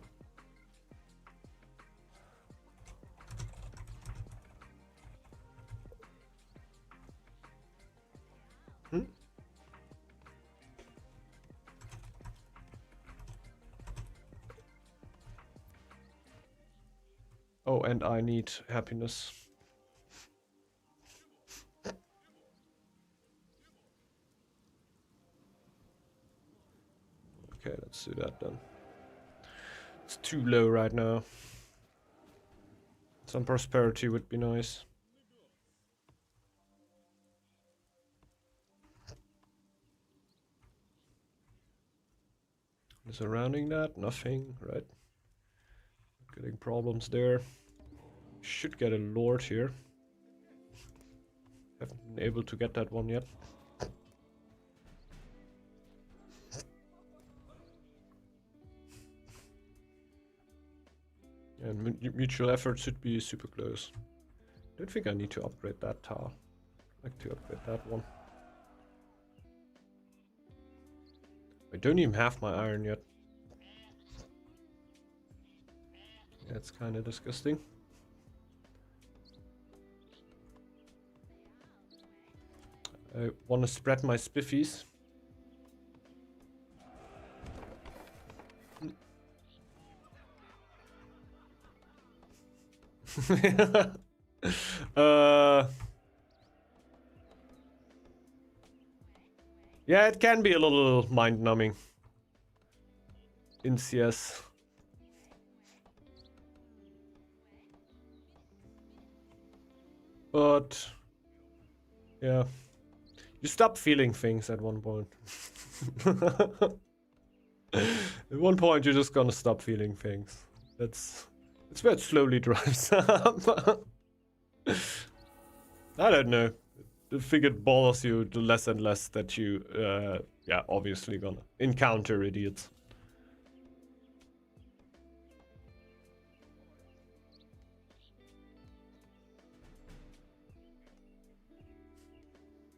Hmm? Oh, and I need happiness. Okay, let's do that then. It's too low right now. Some prosperity would be nice. Surrounding that, nothing, right? Getting problems there. Should get a lord here. Haven't been able to get that one yet. And mutual effort should be super close. Don't think I need to upgrade that tower. I'd like to upgrade that one. I don't even have my iron yet. That's kind of disgusting. I want to spread my spiffies. Yeah, it can be a little mind-numbing in CS. But yeah, you stop feeling things at one point. At one point, you're just gonna stop feeling things. That's where it slowly drives up. I don't know. The thing it bothers you, the less and less that you, yeah, obviously gonna encounter idiots.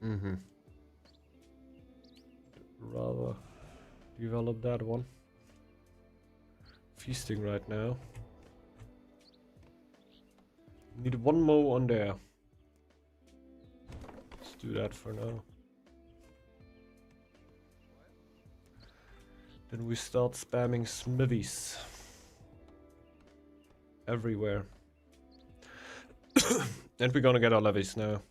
Mm-hmm. Rather develop that one. Feasting right now. Need one more on there. Let's do that for now. Then we start spamming smithies. Everywhere. And we're gonna get our levies now.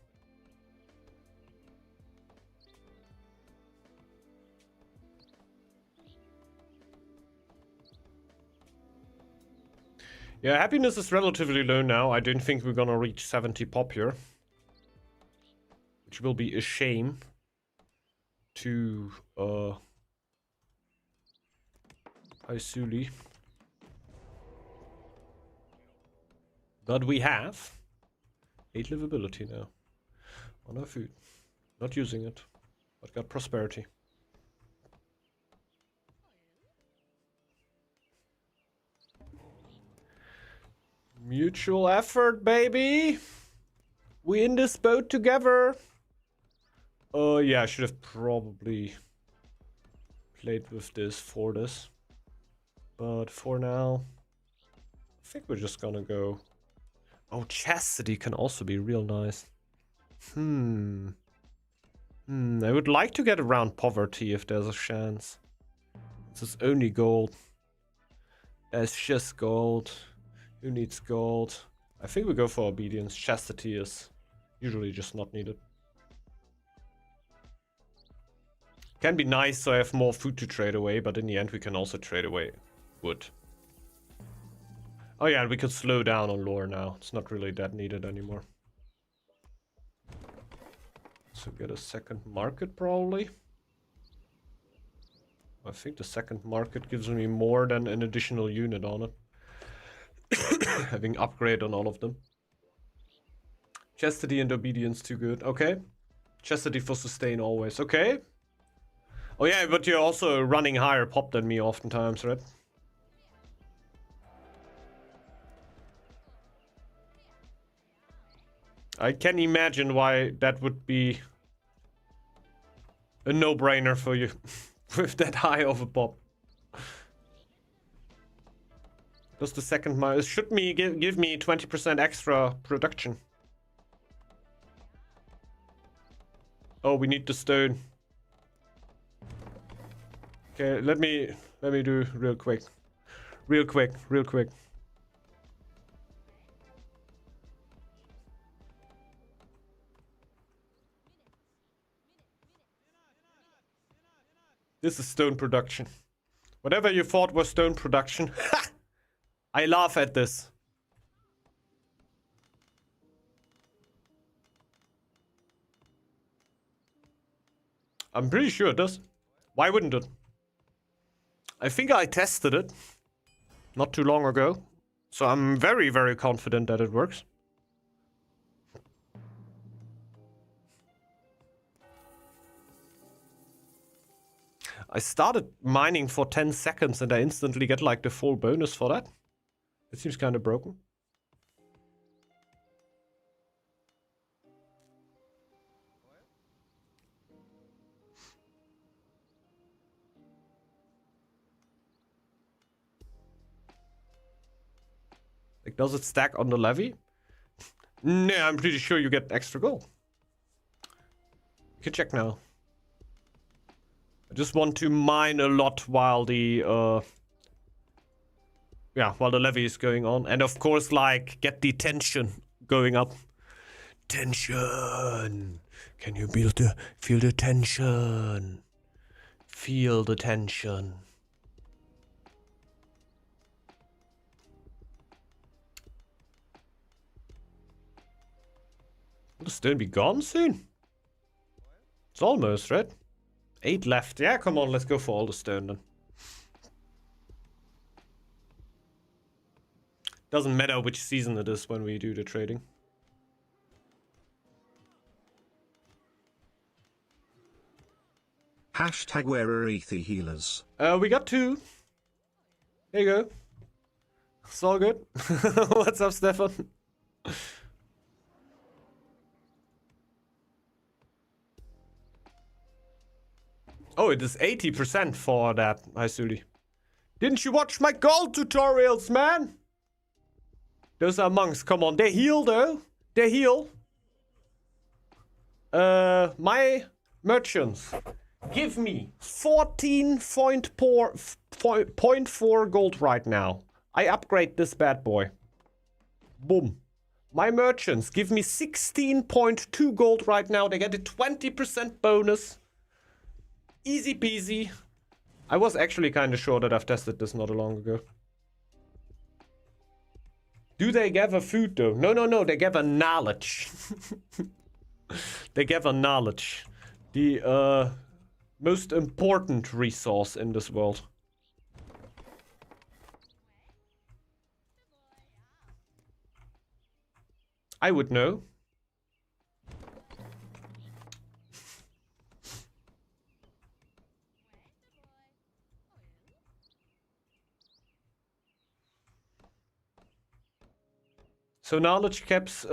Yeah, happiness is relatively low now. I don't think we're gonna reach 70 pop here. Which will be a shame to Isuli. But we have 8 livability now on our food. Not using it, but got prosperity. Mutual effort, baby! We in this boat together! Oh yeah, I should have probably played with this for this. But for now, I think we're just gonna go... Oh, chastity can also be real nice. I would like to get around poverty if there's a chance. This is only gold. It's just gold. Who needs gold? I think we go for obedience. Chastity is usually just not needed. Can be nice so I have more food to trade away, but in the end we can also trade away wood. Oh yeah, and we could slow down on lore now. It's not really that needed anymore. So get a second market probably. I think the second market gives me more than an additional unit on it. Having upgrade on all of them. Chastity and obedience too good. Okay. Chastity for sustain always. Okay. Oh yeah, but you're also running higher pop than me oftentimes, right? I can imagine why that would be a no-brainer for you with that high of a pop. Does the second mile should me give me 20% extra production? Oh, we need the stone. Okay, let me do real quick. Real quick. This is stone production. Whatever you thought was stone production. I laugh at this. I'm pretty sure it does. Why wouldn't it? I think I tested it not too long ago. So I'm very, very confident that it works. I started mining for 10 seconds and I instantly get like the full bonus for that. It seems kind of broken. Like, does it stack on the levy? No, I'm pretty sure you get extra gold. You can check now. I just want to mine a lot while the while the levy is going on, and of course, like, get the tension going up. Tension. Can you feel the tension? Feel the tension. Will the stone be gone soon? It's almost, right? 8 left. Yeah, come on, let's go for all the stone then. Doesn't matter which season it is when we do the trading. Hashtag where are ETH healers? We got 2. There you go. It's all good. What's up, Stefan? Oh, it is 80% for that, Haisuli. Didn't you watch my gold tutorials, man? Those are monks. Come on, they heal though. They heal. My merchants give me 14.4 gold right now. I upgrade this bad boy. Boom. My merchants give me 16.2 gold right now. They get a 20% bonus. Easy peasy. I was actually kind of sure that I've tested this not long ago. Do they gather food though? No. They gather knowledge. They gather knowledge. The most important resource in this world. I would know. So knowledge keeps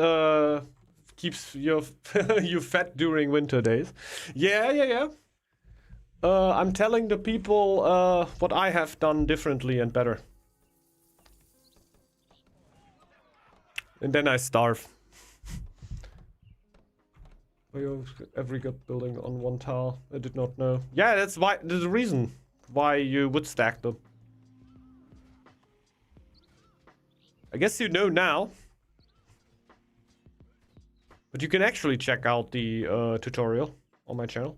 you you fat during winter days. Yeah. I'm telling the people what I have done differently and better. And then I starve. Every good building on one tile. I did not know. Yeah, that's why. There's a reason why you would stack them. I guess you know now. But you can actually check out the tutorial on my channel.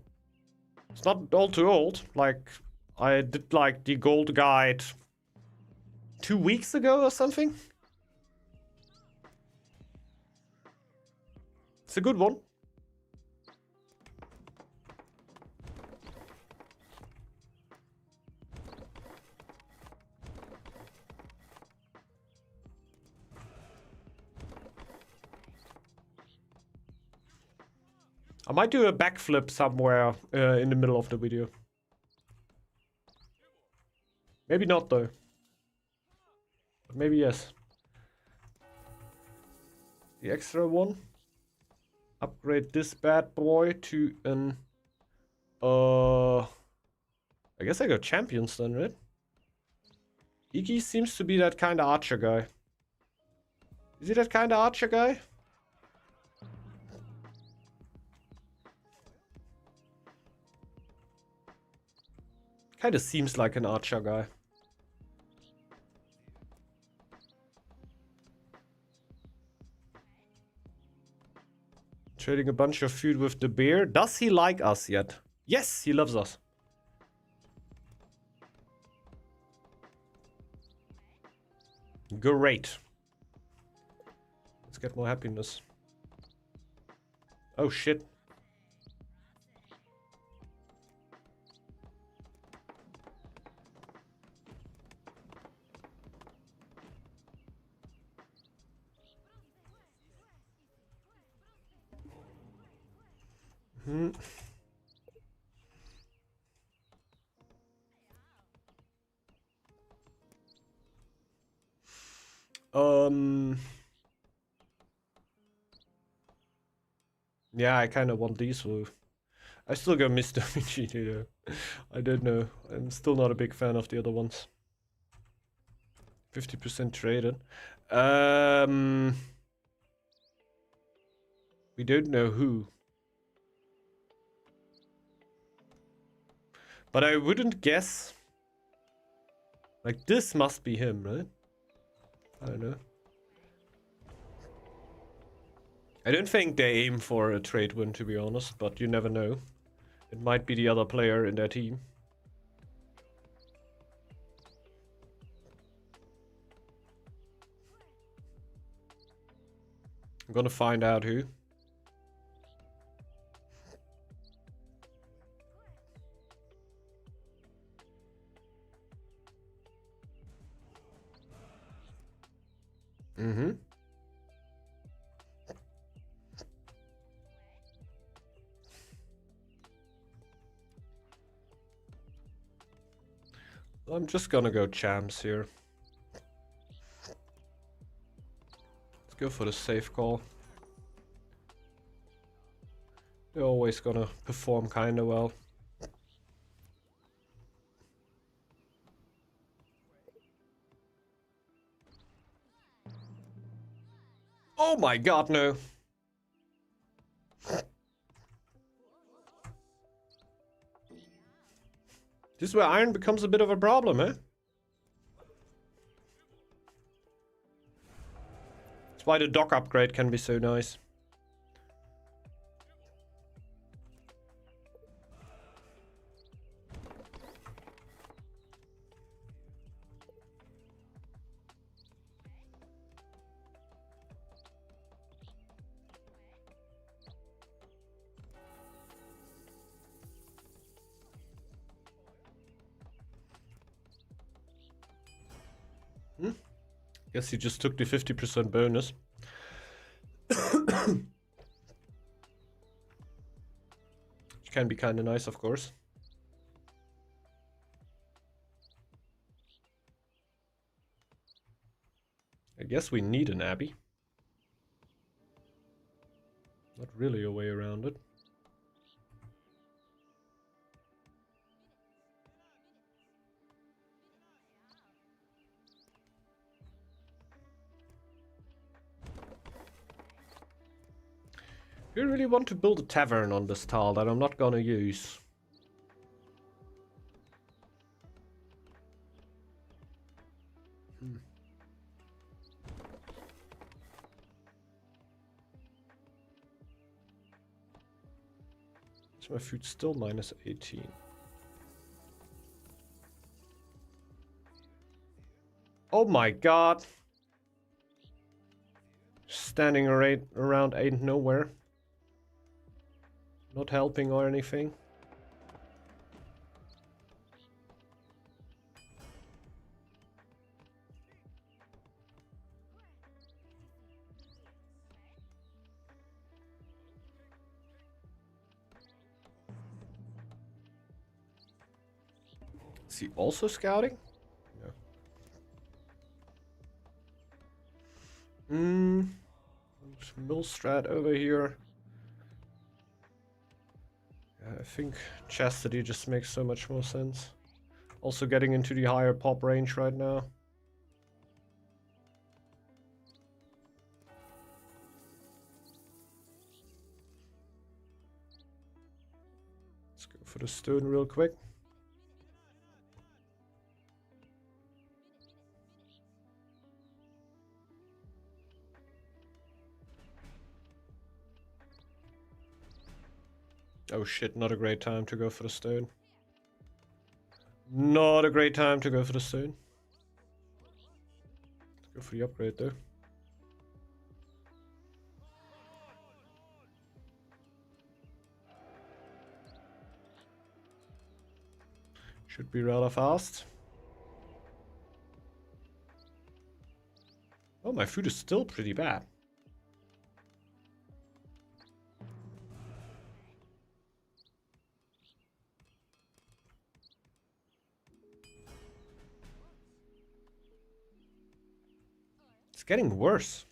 It's not all too old. Like, I did like the gold guide 2 weeks ago or something. It's a good one. I might do a backflip somewhere in the middle of the video. Maybe not though. But maybe yes. The extra one. Upgrade this bad boy to an... I guess I got champions then, right? Iki seems to be that kind of archer guy. Is he that kind of archer guy? Kind of seems like an archer guy. Trading a bunch of food with the bear. Does he like us yet? Yes, he loves us. Great. Let's get more happiness. Oh shit. Hmm. Yeah, I kind of want these. So I still got Mr. Vegeta though. I don't know. I'm still not a big fan of the other ones. 50% traded. We don't know who. But I wouldn't guess. Like, this must be him, right? I don't know. I don't think they aim for a trade win, to be honest, but you never know. It might be the other player in their team. I'm gonna find out who. Mm-hmm. I'm just gonna go champs here. Let's go for the safe call. They're always gonna perform kinda well. Oh my god, no. This is where iron becomes a bit of a problem, eh? That's why the dock upgrade can be so nice. Guess he just took the 50% bonus. Which can be kind of nice, of course. I guess we need an abbey. Not really a way around it. I really want to build a tavern on this tile that I'm not gonna use. Is my food still minus 18? Oh my god! Standing around ain't nowhere. Not helping or anything. Is he also scouting? No. Millstrat over here. I think Chastity just makes so much more sense. Also getting into the higher pop range right now. Let's go for the stone real quick. Oh shit, not a great time to go for the stone. Not a great time to go for the stone. Let's go for the upgrade though. Should be rather fast. Oh, my food is still pretty bad. It's getting worse.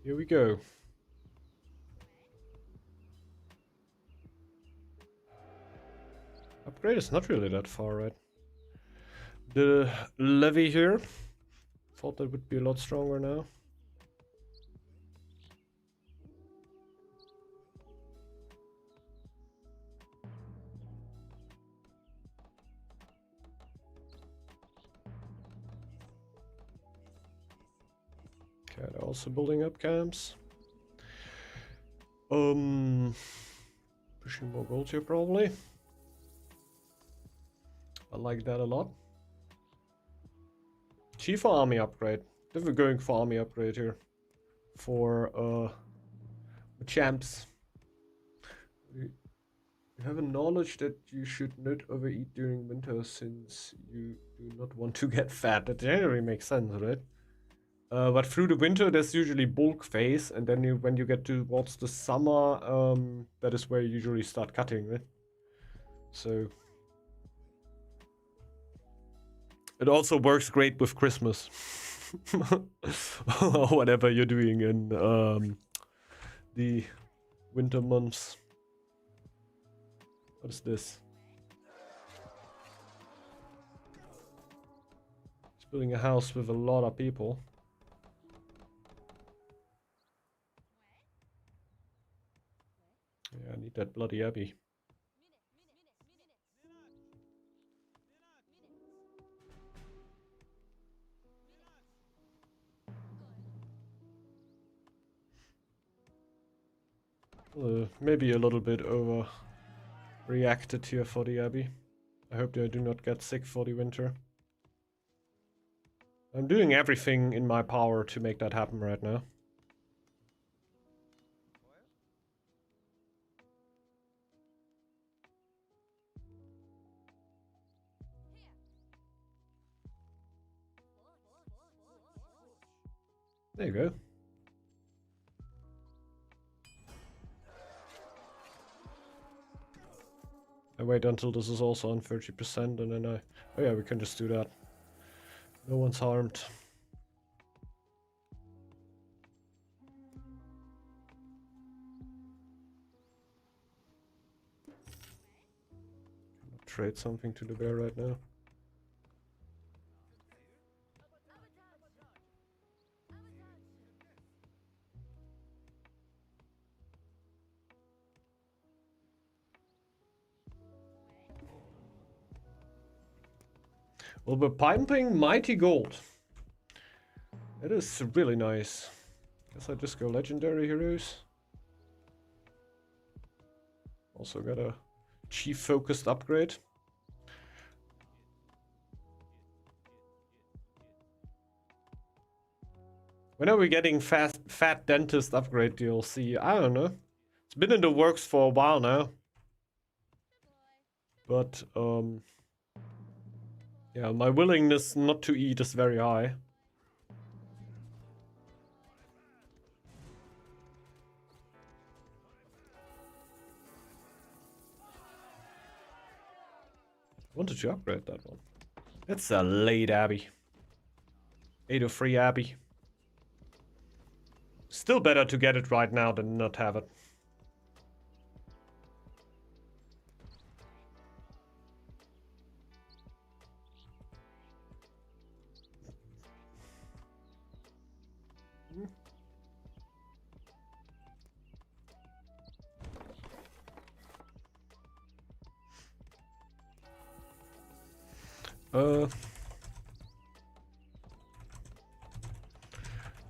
Here we go. Upgrade is not really that far, right? The levy here. Thought that would be a lot stronger now. Okay, they're also building up camps. Pushing more gold here probably. I like that a lot. Chief army upgrade. Then we're going for army upgrade here. For champs. You have a knowledge that you should not overeat during winter since you do not want to get fat. That generally makes sense, right? But through the winter, there's usually bulk phase, and then when you get towards the summer, that is where you usually start cutting, right? So it also works great with Christmas, or whatever you're doing in the winter months. What is this? It's building a house with a lot of people. Yeah, I need that bloody abbey. Maybe a little bit overreacted here for the abbey. I hope they do not get sick for the winter. I'm doing everything in my power to make that happen right now. There you go. I wait until this is also on 30% and then oh yeah, we can just do that. No one's harmed. Trade something to the bear right now. Well, we're pumping mighty gold. It is really nice. Guess I just go legendary heroes. Also got a chief focused upgrade. When are we getting fat dentist upgrade DLC? I don't know. It's been in the works for a while now. But yeah, my willingness not to eat is very high. I wanted to upgrade that one. It's a late Abbey. 803 Abbey. Still better to get it right now than not have it.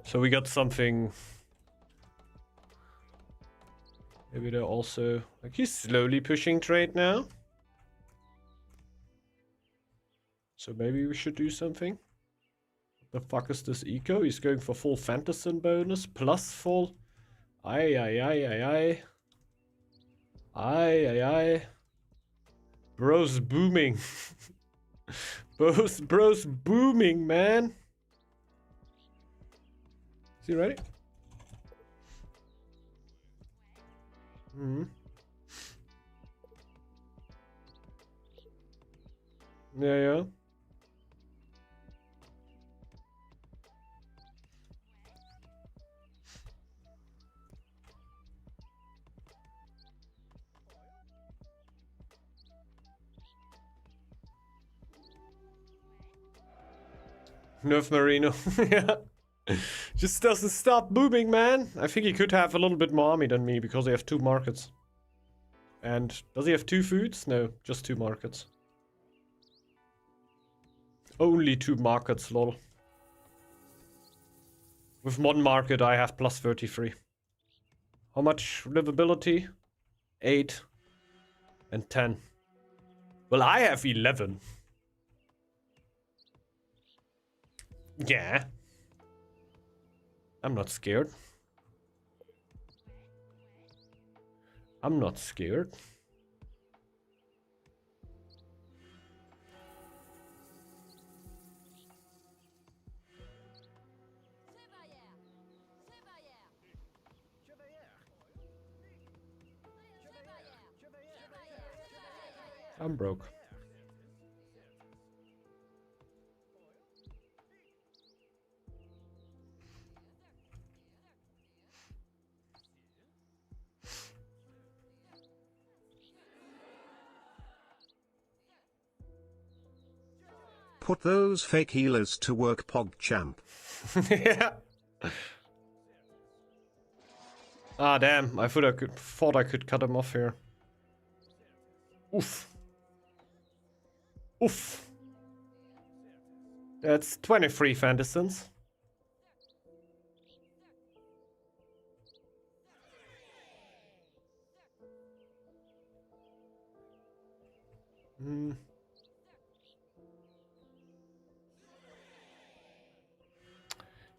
So we got something. Maybe they're also like he's slowly pushing trade now. So maybe we should do something. What the fuck is this eco? He's going for full Fantasy bonus plus full. Aye aye aye aye aye. Aye aye aye. Bro's booming. Bro's booming, man. Is he ready? Hmm. Yeah, yeah. Nerf Marino. Yeah. Just doesn't stop booming, man. I think he could have a little bit more army than me because he has 2 markets. And does he have 2 foods? No, just 2 markets. Only 2 markets, lol. With 1 market, I have plus 33. How much livability? 8 and 10. Well, I have 11. Yeah. I'm not scared. I'm not scared. I'm broke. Put those fake healers to work, PogChamp. Yeah. Ah, damn. I thought I could cut him off here. Oof. Oof. That's 23 Fantasons.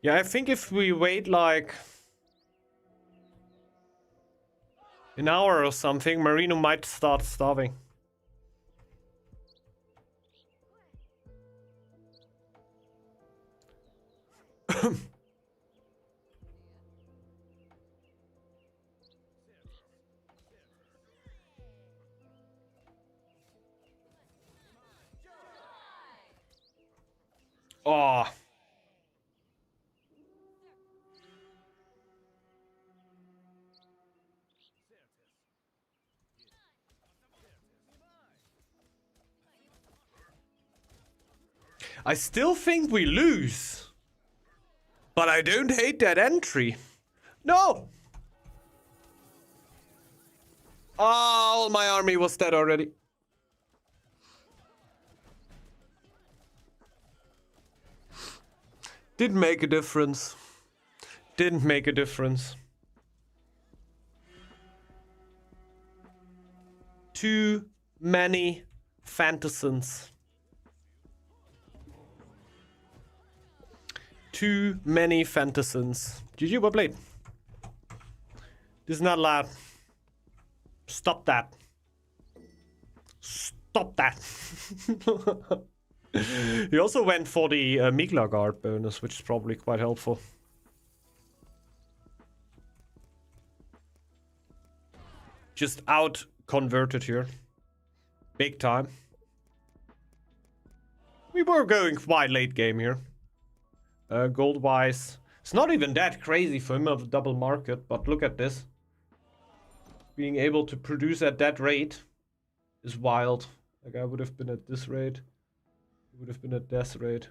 Yeah, I think if we wait like an hour or something, Marino might start starving. Oh. I still think we lose. But I don't hate that entry. No! Oh, my army was dead already. Didn't make a difference. Didn't make a difference. Too many fantasins. Too many fantasins. GG, well played. This is not allowed. Stop that. Stop that. He also went for the Northgard bonus, which is probably quite helpful. Just out converted here. Big time. We were going quite late game here. Gold wise. It's not even that crazy for him of a double market, but look at this. Being able to produce at that rate is wild. Like I would have been at this rate. Would have been at this rate.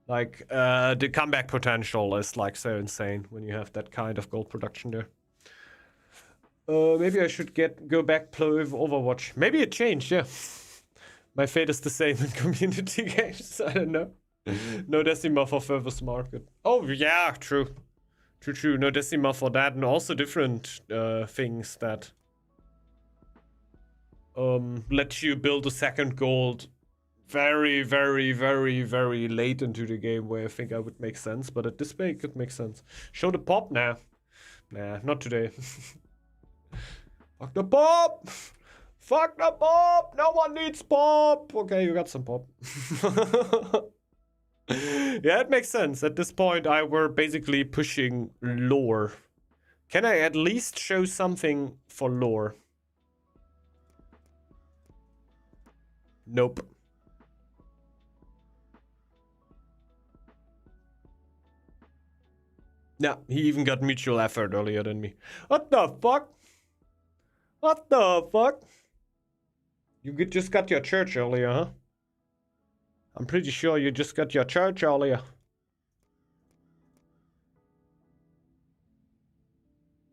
Like the comeback potential is like so insane when you have that kind of gold production there. Maybe I should go back play Overwatch. Maybe it changed, yeah. My fate is the same in community games. I don't know. No Decima for Furthest Market. Oh yeah, true. True. No Decima for that, and also different things that let you build a second gold very late into the game, where I think I would make sense, but at this point it could make sense. Show the pop? Nah, not today. Fuck the pop! Fuck the pop! No one needs pop! Okay, you got some pop. Yeah, it makes sense. At this point, I were basically pushing lore. Can I at least show something for lore? Nope. Yeah, he even got mutual effort earlier than me. What the fuck? What the fuck? You just got your church earlier, huh? I'm pretty sure you just got your church earlier.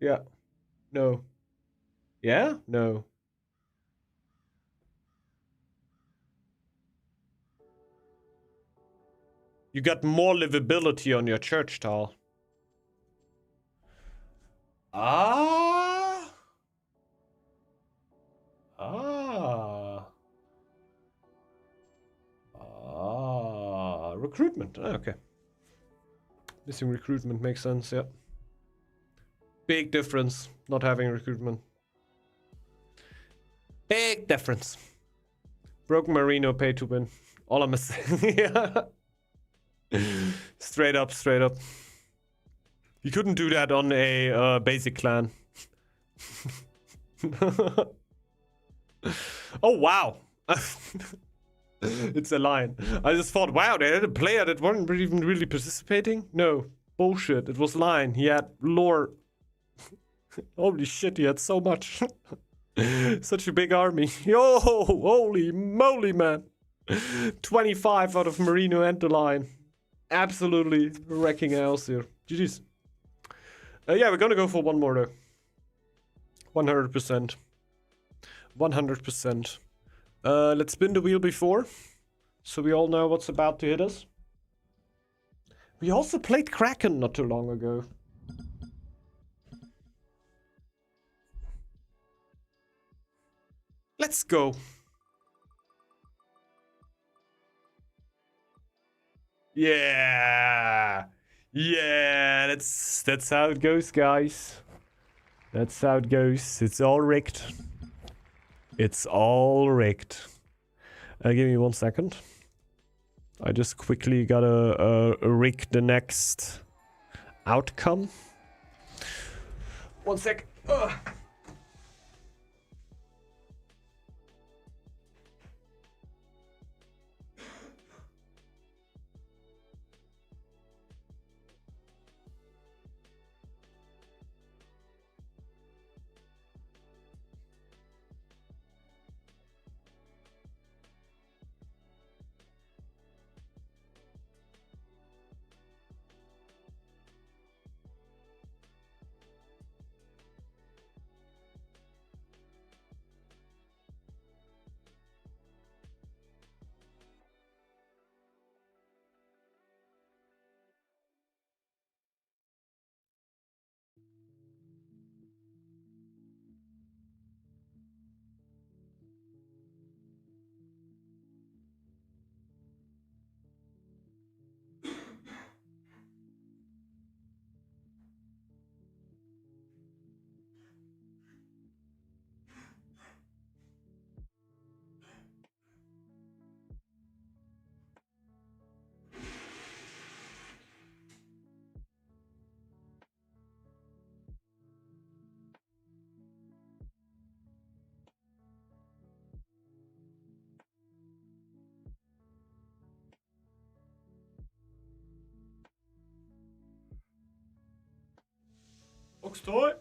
Yeah. No. Yeah? No. You got more livability on your church tile. Ah. Recruitment. Ah, okay. Missing recruitment makes sense, yeah. Big difference not having recruitment. Big difference. Broken Marino, pay to win. All I'm saying. Yeah. Straight up. You couldn't do that on a basic clan. Oh, wow. It's a line. I just thought, wow, they had a player that wasn't even really participating? No. Bullshit. It was line. He had lore. Holy shit, he had so much. Such a big army. Yo, holy moly, man. 25 out of Marino and the line. Absolutely wrecking house here. GG's. Yeah, we're gonna go for one more though. 100%. 100%. Let's spin the wheel before, so we all know what's about to hit us. We also played Kraken not too long ago. Let's go. Yeah. Yeah, that's how it goes, guys. That's how it goes. It's all rigged. It's all rigged. Give me 1 second. I just quickly gotta rig the next outcome. 1 sec. Ugh. Box toy.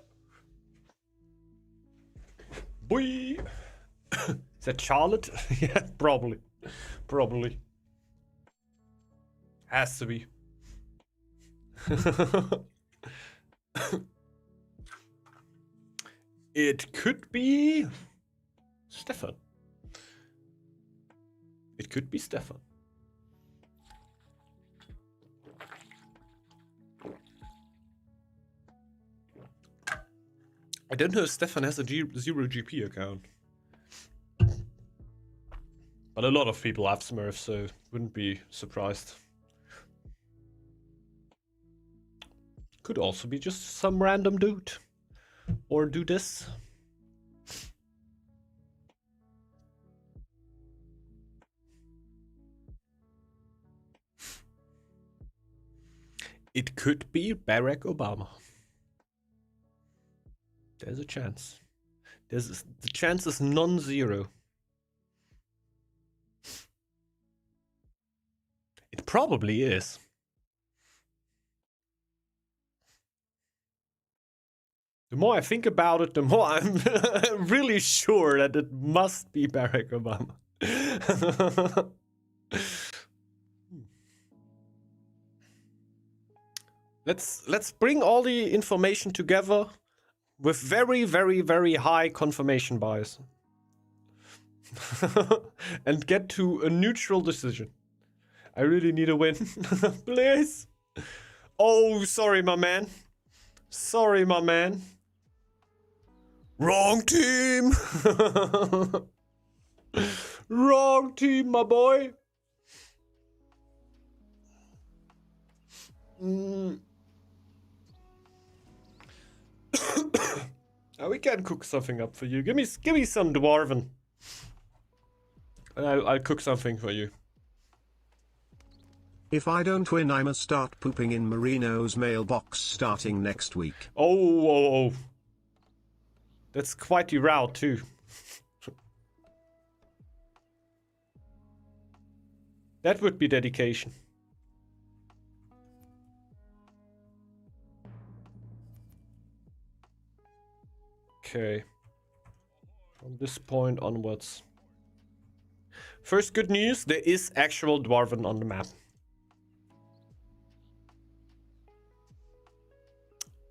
Boy. Is that Charlotte? Yeah, probably. Probably. Has to be. It could be Stefan. It could be Stefan. I don't know if Stefan has a zero GP account. But a lot of people have Smurf, so wouldn't be surprised. Could also be just some random dude. Or do this. It could be Barack Obama. There's a chance. The chance is non-zero. It probably is. The more I think about it, the more I'm really sure that it must be Barack Obama. Let's bring all the information together with very, very, very high confirmation bias. And get to a neutral decision. I really need a win. Please. Oh, sorry, my man. Sorry, my man. Wrong team. Wrong team, my boy. Oh, we can cook something up for you. Give me some dwarven. And I'll cook something for you. If I don't win, I must start pooping in Marino's mailbox starting next week. Oh. That's quite the route, too. That would be dedication. Okay. From this point onwards. First good news, there is actual dwarven on the map.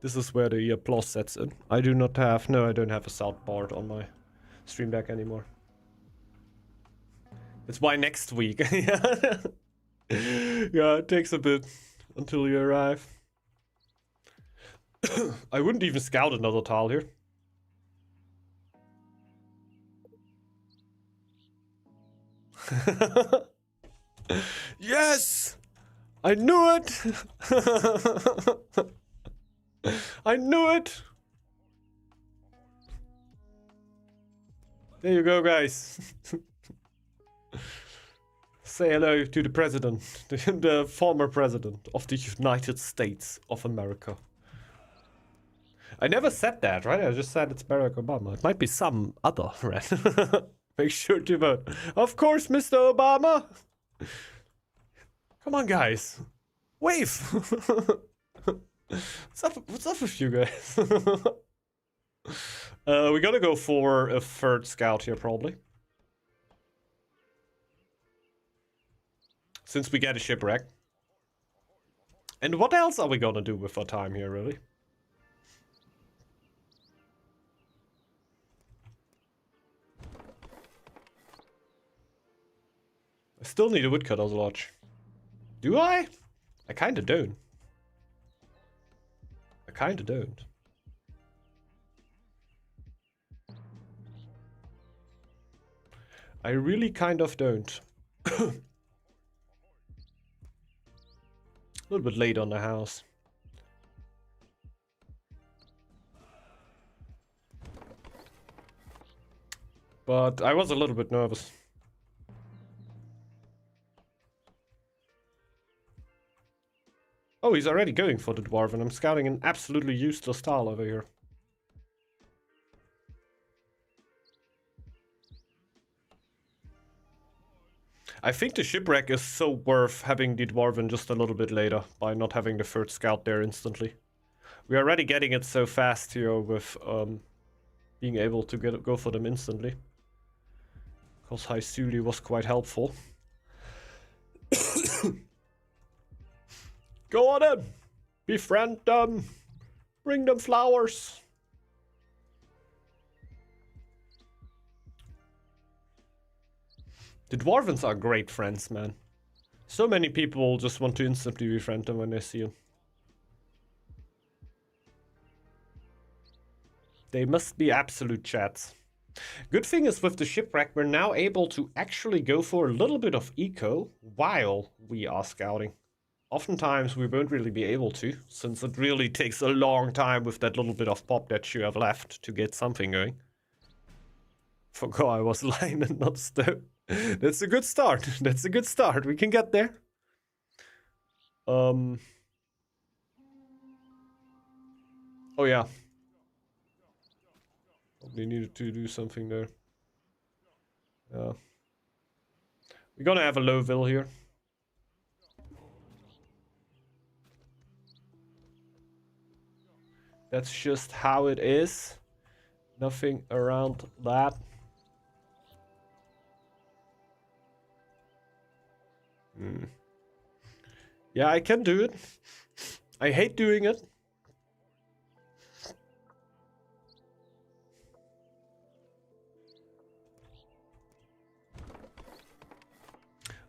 This is where the applause sets in. I don't have a soundboard on my stream deck anymore. That's why next week. Yeah, it takes a bit until you arrive. I wouldn't even scout another tile here. Yes! I knew it! I knew it! There you go, guys. Say hello to the president, the former president of the United States of America. I never said that, right? I just said it's Barack Obama. It might be some other, right? Make sure to vote. Of course, Mr. Obama! Come on, guys. Wave! What's up with you guys? We gotta go for a third scout here, probably. Since we get a shipwreck. And what else are we gonna do with our time here, really? I still need a woodcutter's lodge. Do I? I kinda don't. I kinda don't. I really kind of don't. A little bit late on the house. But I was a little bit nervous. Oh, he's already going for the dwarf, and I'm scouting an absolutely useless tile over here. I think the shipwreck is so worth having the dwarven just a little bit later by not having the third scout there instantly. We're already getting it so fast here with being able to go for them instantly. Because High Suli was quite helpful. Go on in! Befriend them! Bring them flowers! The Dwarvens are great friends, man. So many people just want to instantly befriend them when they see them. They must be absolute chats. Good thing is with the shipwreck, we're now able to actually go for a little bit of eco while we are scouting. Oftentimes we won't really be able to, since it really takes a long time with that little bit of pop that you have left to get something going. Forgot I was line and not stone. That's a good start. That's a good start. We can get there. Oh yeah. Probably needed to do something there. Yeah. We're gonna have a low vil here. That's just how it is. Nothing around that. Yeah, I can do it. I hate doing it.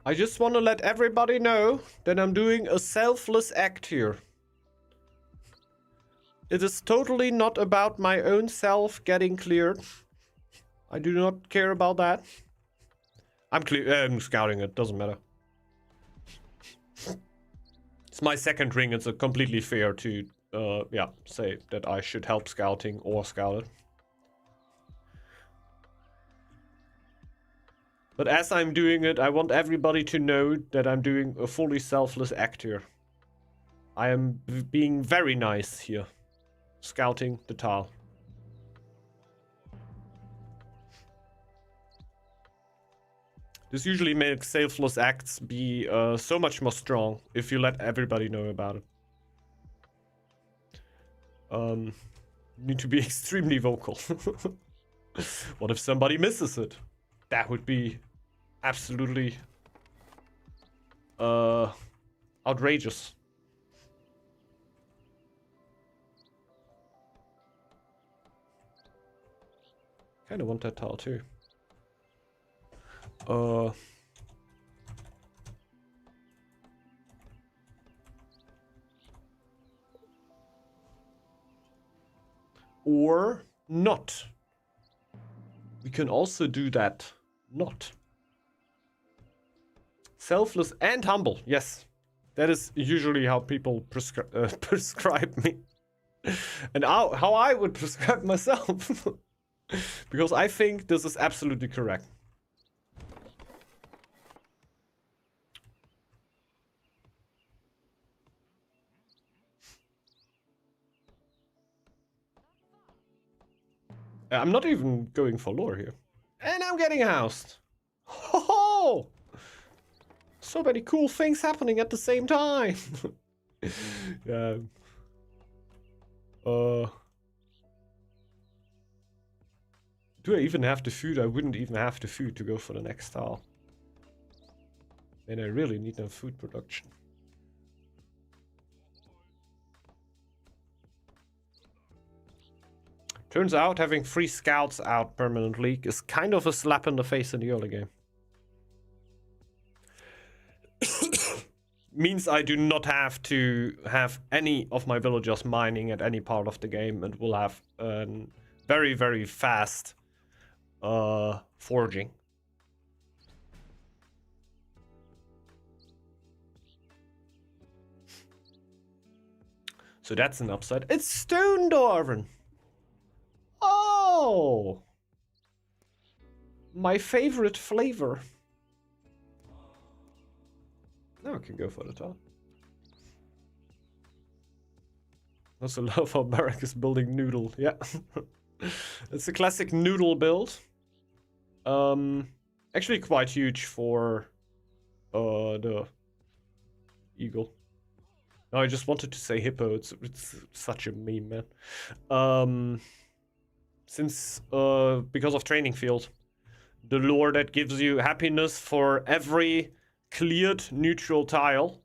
I just want to let everybody know that I'm doing a selfless act here. It is totally not about my own self getting cleared. I do not care about that. I'm scouting it, doesn't matter. It's my second ring, it's completely fair to, yeah, say that I should help scouting or scout it. But as I'm doing it, I want everybody to know that I'm doing a fully selfless act here. I am being very nice here. Scouting the tile. This usually makes selfless acts be so much more strong if you let everybody know about it. You need to be extremely vocal. What if somebody misses it? That would be absolutely outrageous. Kind of want that tile too. Or not. We can also do that. Not. Selfless and humble. Yes. That is usually how people prescribe me. And how I would prescribe myself. Because I think this is absolutely correct. I'm not even going for lore here. And I'm getting housed. Ho ho! So many cool things happening at the same time. Yeah. Do I even have the food? I wouldn't even have the food to go for the next tile. And I really need no food production. Turns out having 3 scouts out permanently is kind of a slap in the face in the early game. Means I do not have to have any of my villagers mining at any part of the game and will have a very, very fast foraging. So that's an upside. It's stone dwarven. Oh! My favorite flavor. Now I can go for the top. Also love how Barak is building noodle. Yeah. It's a classic noodle build. Actually quite huge for the eagle. No, I just wanted to say hippo. It's such a meme, man. Since because of training field, the lore that gives you happiness for every cleared neutral tile,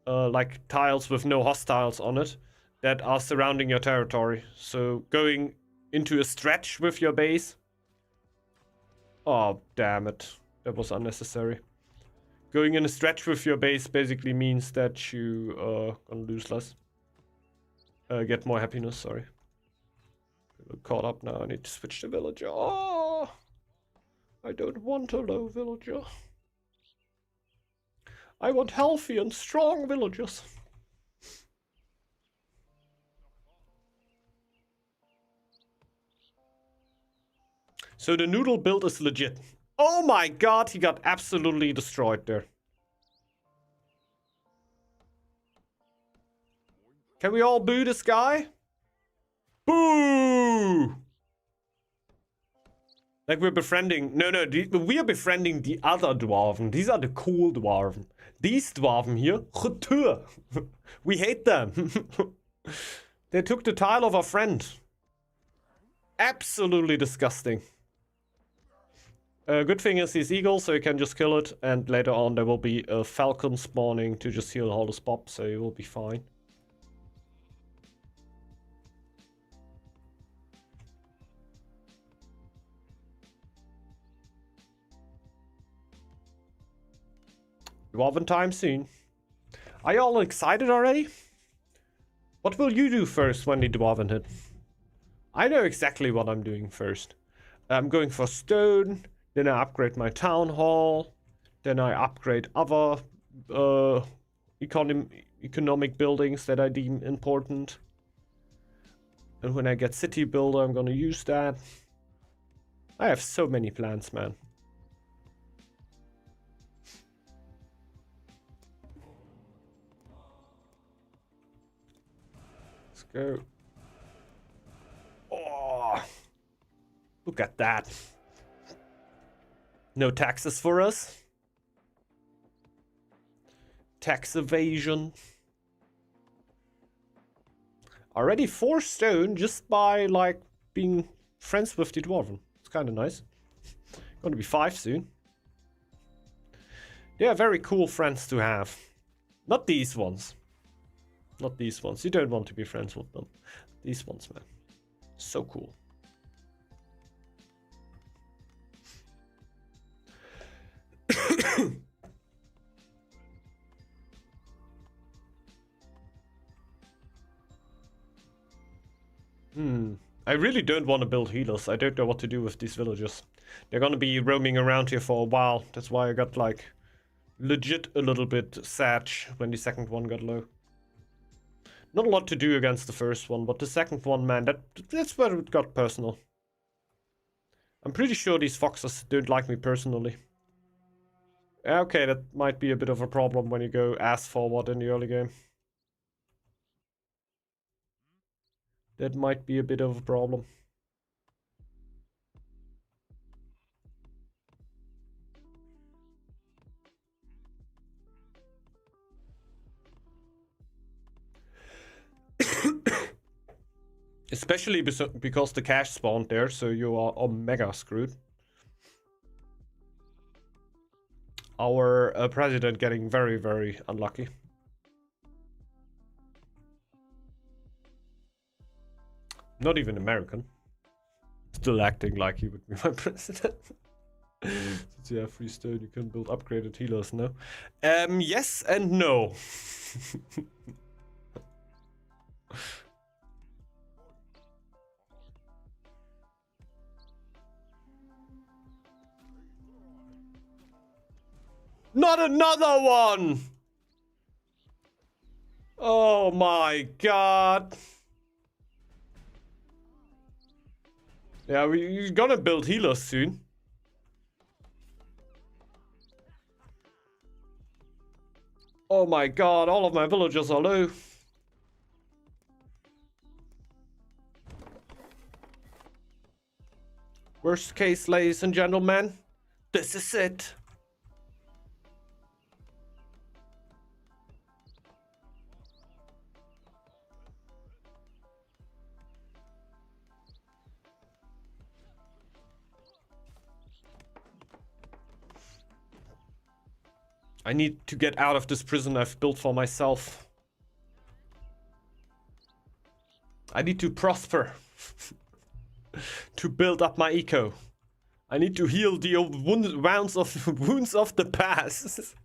like tiles with no hostiles on it, that are surrounding your territory. So going into a stretch with your base. Oh, damn it. That was unnecessary. Going in a stretch with your base basically means that you gonna lose less. Get more happiness, sorry. Caught up now, I need to switch the villager. Oh! I don't want a low villager. I want healthy and strong villagers. So the noodle build is legit. Oh my god, he got absolutely destroyed there. Can we all boo this guy? Boo! Like we're befriending... No, we are befriending the other dwarven. These are the cool dwarven. These dwarven here, we hate them. They took the tile of our friend. Absolutely disgusting. Good thing is he's eagle, so you can just kill it. And later on there will be a falcon spawning to just heal all the spots, so you will be fine. Dwarven time soon. Are you all excited already? What will you do first when the Dwarven hit? I know exactly what I'm doing first. I'm going for stone, then I upgrade my town hall, then I upgrade other economic buildings that I deem important. And when I get city builder, I'm gonna use that. I have so many plans, man. Go. Oh, look at that. No taxes for us. Tax evasion. Already 4 stone just by, like, being friends with the Dwarven. It's kind of nice. Gonna be 5 soon. They are very cool friends to have. Not these ones. Not these ones. You don't want to be friends with them. These ones, man. So cool. I really don't want to build healers. I don't know what to do with these villagers. They're gonna be roaming around here for a while. That's why I got like legit a little bit sad when the second one got low. Not a lot to do against the first one, but the second one, man, that's where it got personal. I'm pretty sure these foxes don't like me personally. Okay, that might be a bit of a problem when you go ass forward in the early game. That might be a bit of a problem. Especially because the cash spawned there, so you are mega screwed. Our president getting very, very unlucky. Not even American. Still acting like he would be my president. Since you have free stone, you can build upgraded healers, no? Yes and no. Not another one! Oh my god. Yeah, we're gonna build healers soon. Oh my god, all of my villagers are low. Worst case, ladies and gentlemen, this is it. I need to get out of this prison I've built for myself. I need to prosper. To build up my eco. I need to heal the wounds of the past.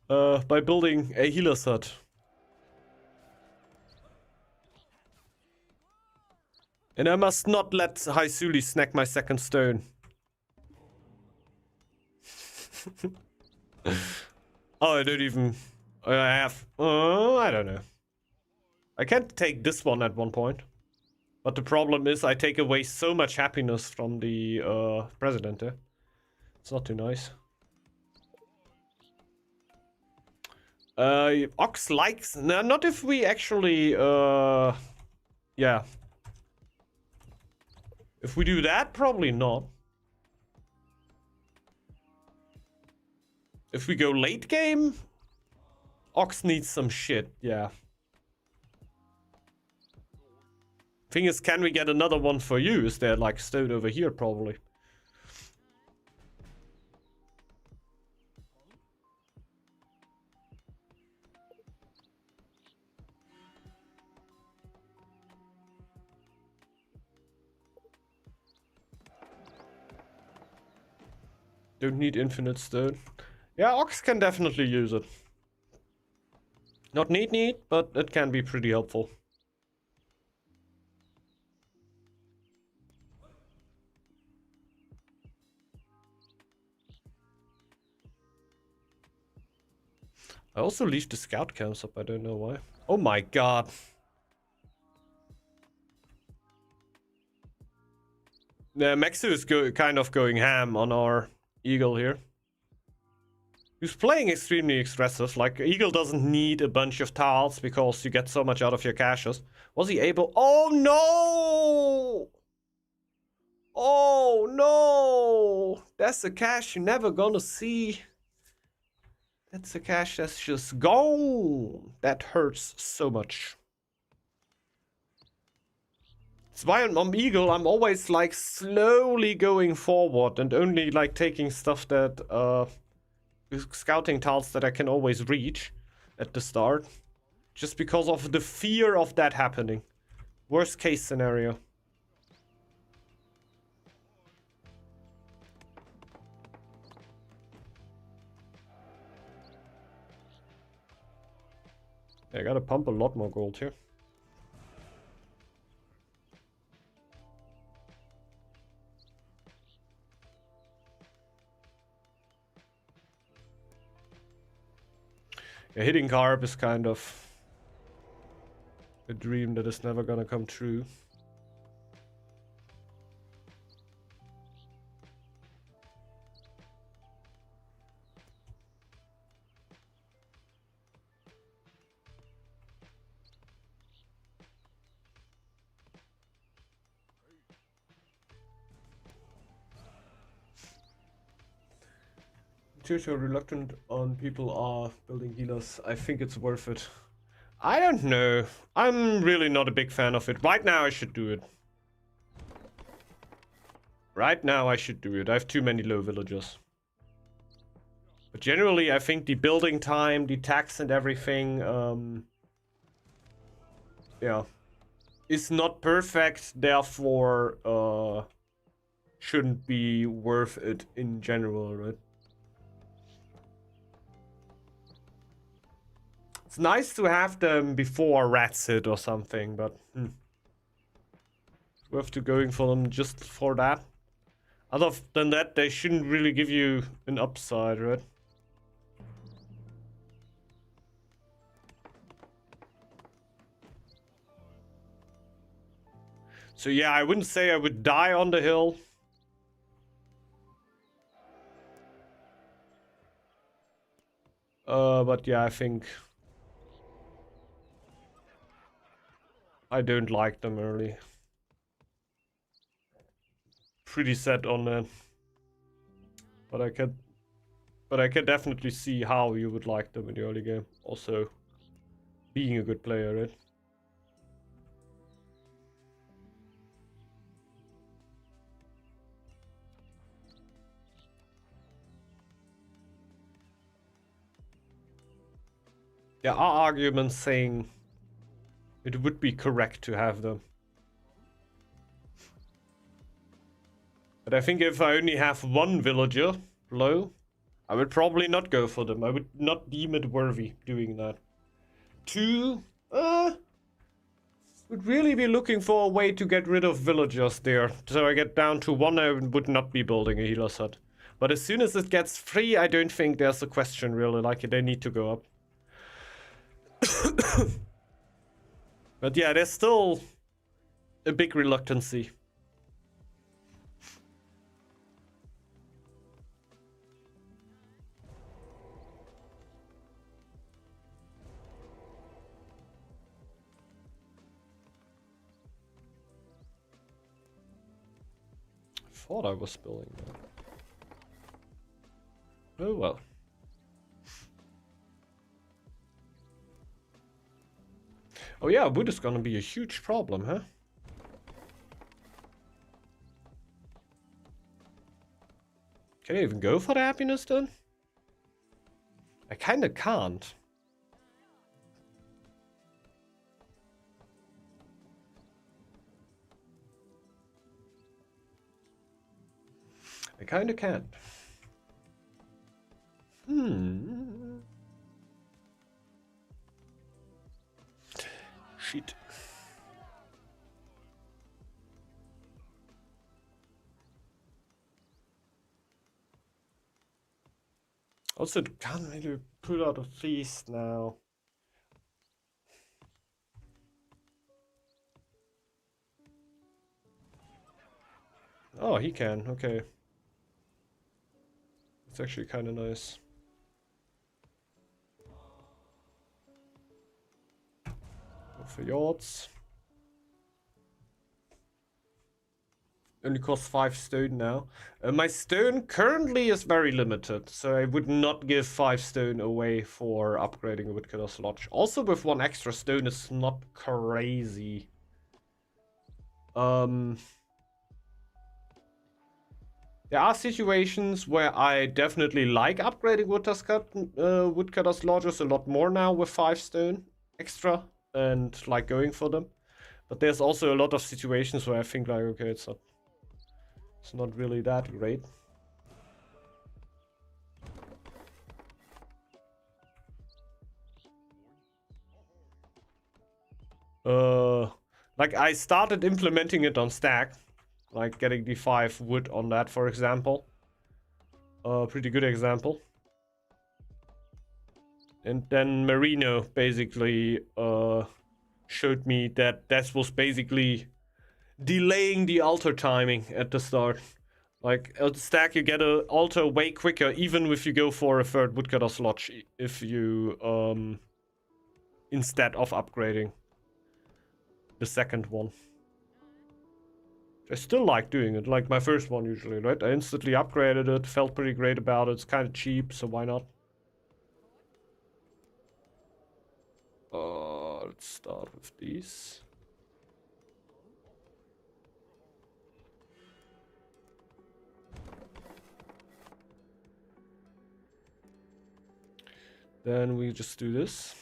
By building a healer's hut. And I must not let Haisuli snack my second stone. Oh, I don't even... I have... I don't know. I can't take this one at one point. But the problem is I take away so much happiness from the president. It's not too nice. Ox likes... No, not if we actually... yeah. If we do that, probably not. If we go late game, Ox needs some shit, yeah. Thing is, can we get another one for you? Is there like stone over here, probably? Don't need infinite stone. Yeah, Ox can definitely use it. Not neat, but it can be pretty helpful. I also leave the scout camps up, I don't know why. Oh my god. Yeah, Maxu is kind of going ham on our Eagle here. He's playing extremely aggressive. Like, Eagle doesn't need a bunch of tiles because you get so much out of your caches. Was he able... Oh, no! Oh, no! That's a cache you're never gonna see. That's a cache that's just gone. That hurts so much. That's why on Eagle, I'm always, like, slowly going forward and only, like, taking stuff that, scouting tiles that I can always reach at the start. Just because of the fear of that happening. Worst case scenario. Yeah, I gotta pump a lot more gold here. Yeah, hitting carb is kind of a dream that is never gonna come true. Too reluctant on people are building healers. I think it's worth it. I don't know. I'm really not a big fan of it. Right now I should do it. Right now I should do it. I have too many low villagers. But generally I think the building time, the tax and everything, yeah, is not perfect, therefore shouldn't be worth it in general, right? It's nice to have them before rats hit or something, but it's worth to going for them just for that. Other than that, they shouldn't really give you an upside, right? So yeah, I wouldn't say I would die on the hill. But yeah, I think I don't like them early. Pretty set on that. But I can definitely see how you would like them in the early game. Also, being a good player, right? There are arguments saying it would be correct to have them. But I think if I only have one villager low, I would probably not go for them. I would not deem it worthy doing that. Two, would really be looking for a way to get rid of villagers there. So I get down to one, I would not be building a healer set. But as soon as it gets 3, I don't think there's a question really, like they need to go up. But yeah, there's still a big reluctancy. I thought I was building that. Oh well. Oh yeah, wood is gonna be a huge problem, huh? Can I even go for the happiness then? I kinda can't. I kinda can't. Shit. Also, can't really pull out a feast now. Oh, he can. Okay. It's actually kind of nice. Go for yachts. Only costs 5 stone now. My stone currently is very limited, so I would not give 5 stone away for upgrading a Woodcutter's Lodge. Also, with 1 extra stone, it's not crazy. There are situations where I definitely like upgrading Woodcutter's Lodges a lot more now with 5 stone extra and like going for them. But there's also a lot of situations where I think like, okay, it's not really that great. Like I started implementing it on stack, like getting the 5 wood on that, for example. Pretty good example. And then Marino basically showed me that that was basically delaying the altar timing at the start. Like, at the stack, you get a altar way quicker, even if you go for a third woodcutter's lodge, if you, instead of upgrading the second one. I still like doing it, like my first one usually, right? I instantly upgraded it, felt pretty great about it, it's kind of cheap, so why not? Let's start with these. Then we just do this.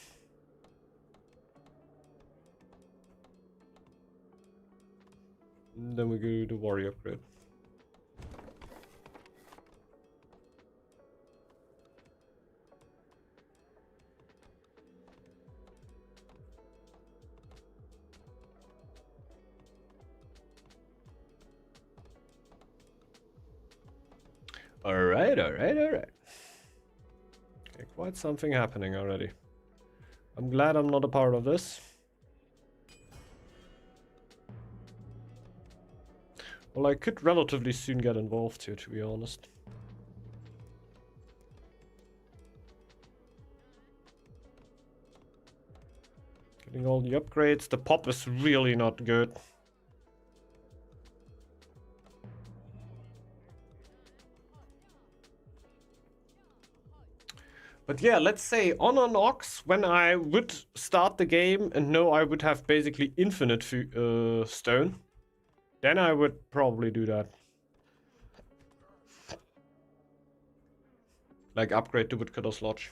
And then we do the warrior upgrade. Alright. Okay, quite something happening already. I'm glad I'm not a part of this. Well, I could relatively soon get involved here, to be honest. Getting all the upgrades. The pop is really not good. But yeah, let's say on an Ox, when I would start the game and know I would have basically infinite stone, then I would probably do that. Like upgrade to Woodcutter's Lodge.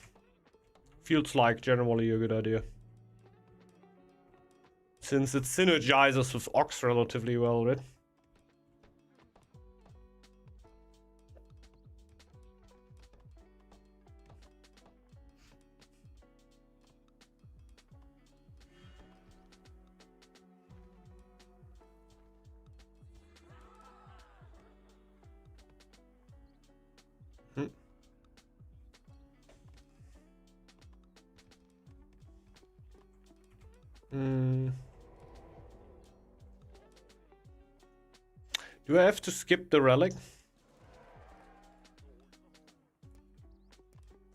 Feels like generally a good idea. Since it synergizes with Ox relatively well, right? Do I have to skip the relic?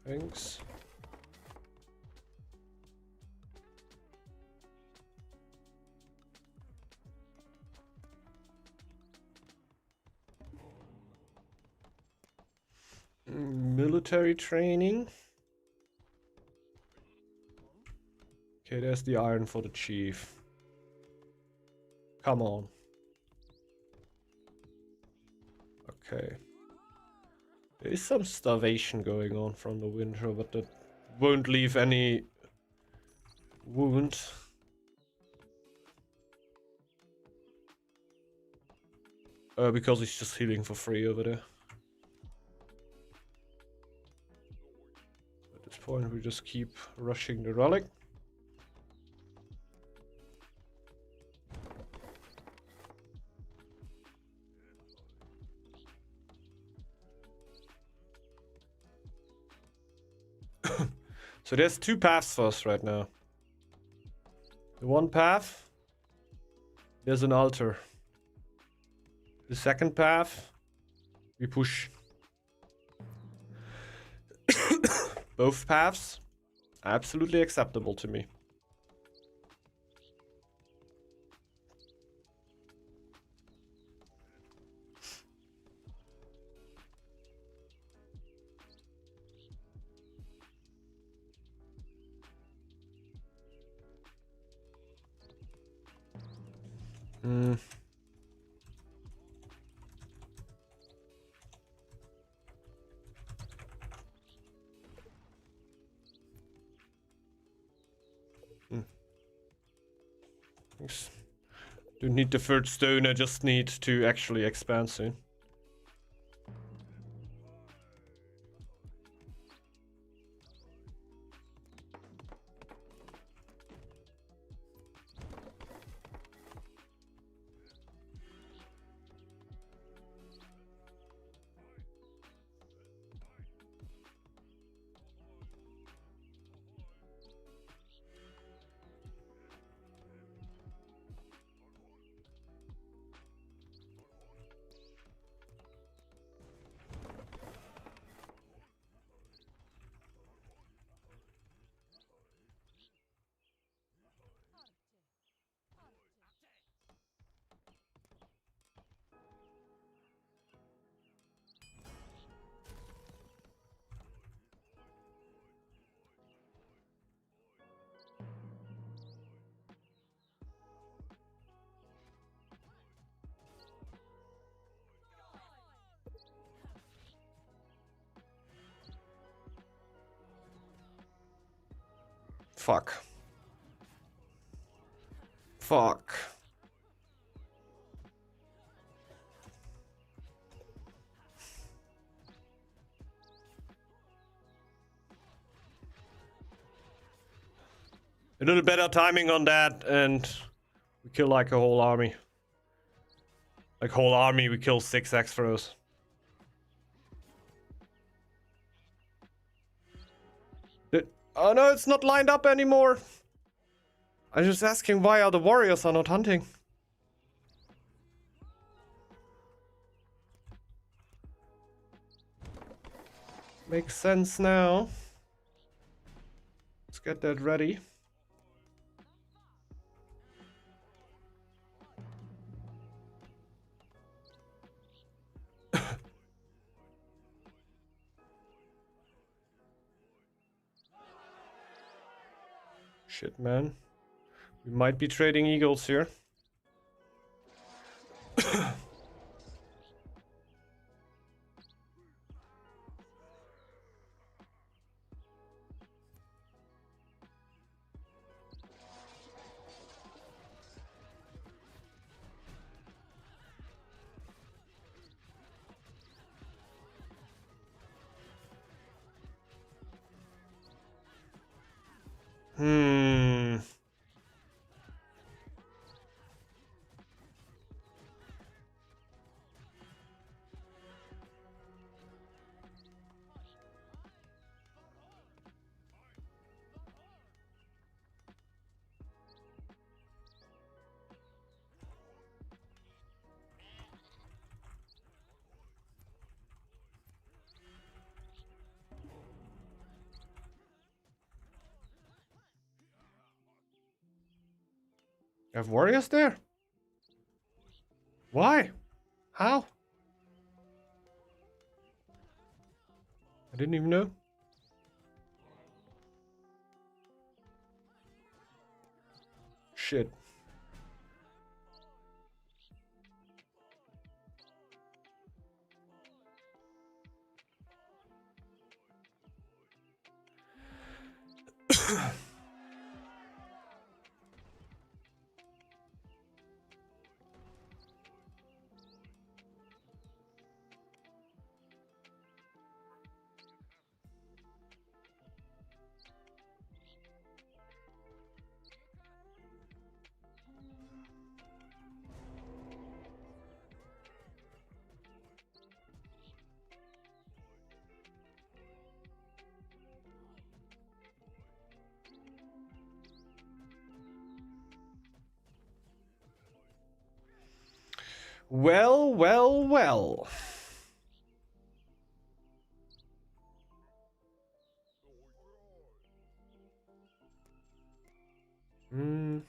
Thanks. Military training. Okay, there's the iron for the chief. Come on. Okay. There is some starvation going on from the winter, but that won't leave any wound. Because he's just healing for free over there. At this point, we just keep rushing the relic. So there's two paths for us right now. The one path, there's an altar. The second path, we push. Both paths, absolutely acceptable to me. Thanks. Don't need the third stone, I just need to actually expand soon. Fuck. Fuck. A little better timing on that, and we kill like a whole army. Like whole army, we kill 6 X-throws. Oh no, it's not lined up anymore. I was just asking why are the warriors are not hunting. Makes sense now. Let's get that ready. Shit, man. We might be trading eagles here. You have warriors there? Why? How? I didn't even know. Shit. Well, well, well. Let's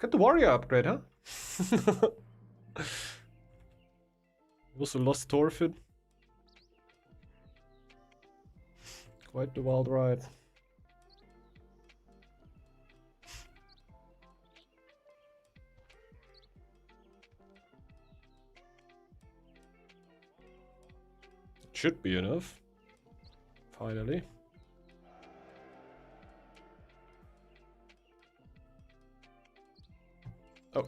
get the warrior upgrade, huh? Also lost Thorfinn. Quite the wild ride. Should be enough. Finally. Oh.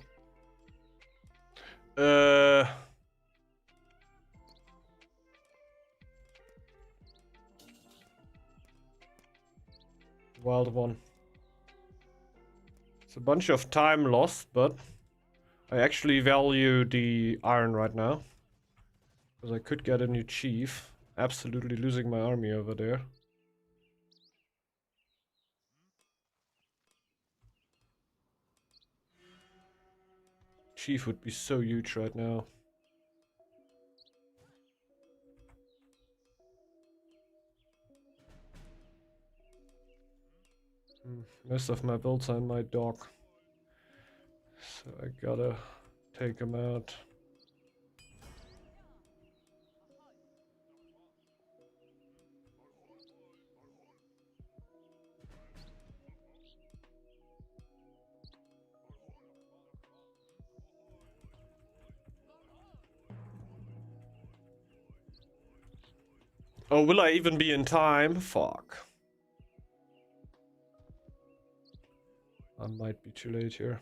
Wild one. It's a bunch of time lost, but I actually value the iron right now. Because I could get a new chief. Absolutely losing my army over there. Chief would be so huge right now. Most of my builds are in my dock. So I gotta take him out. Oh, will I even be in time? Fuck. I might be too late here.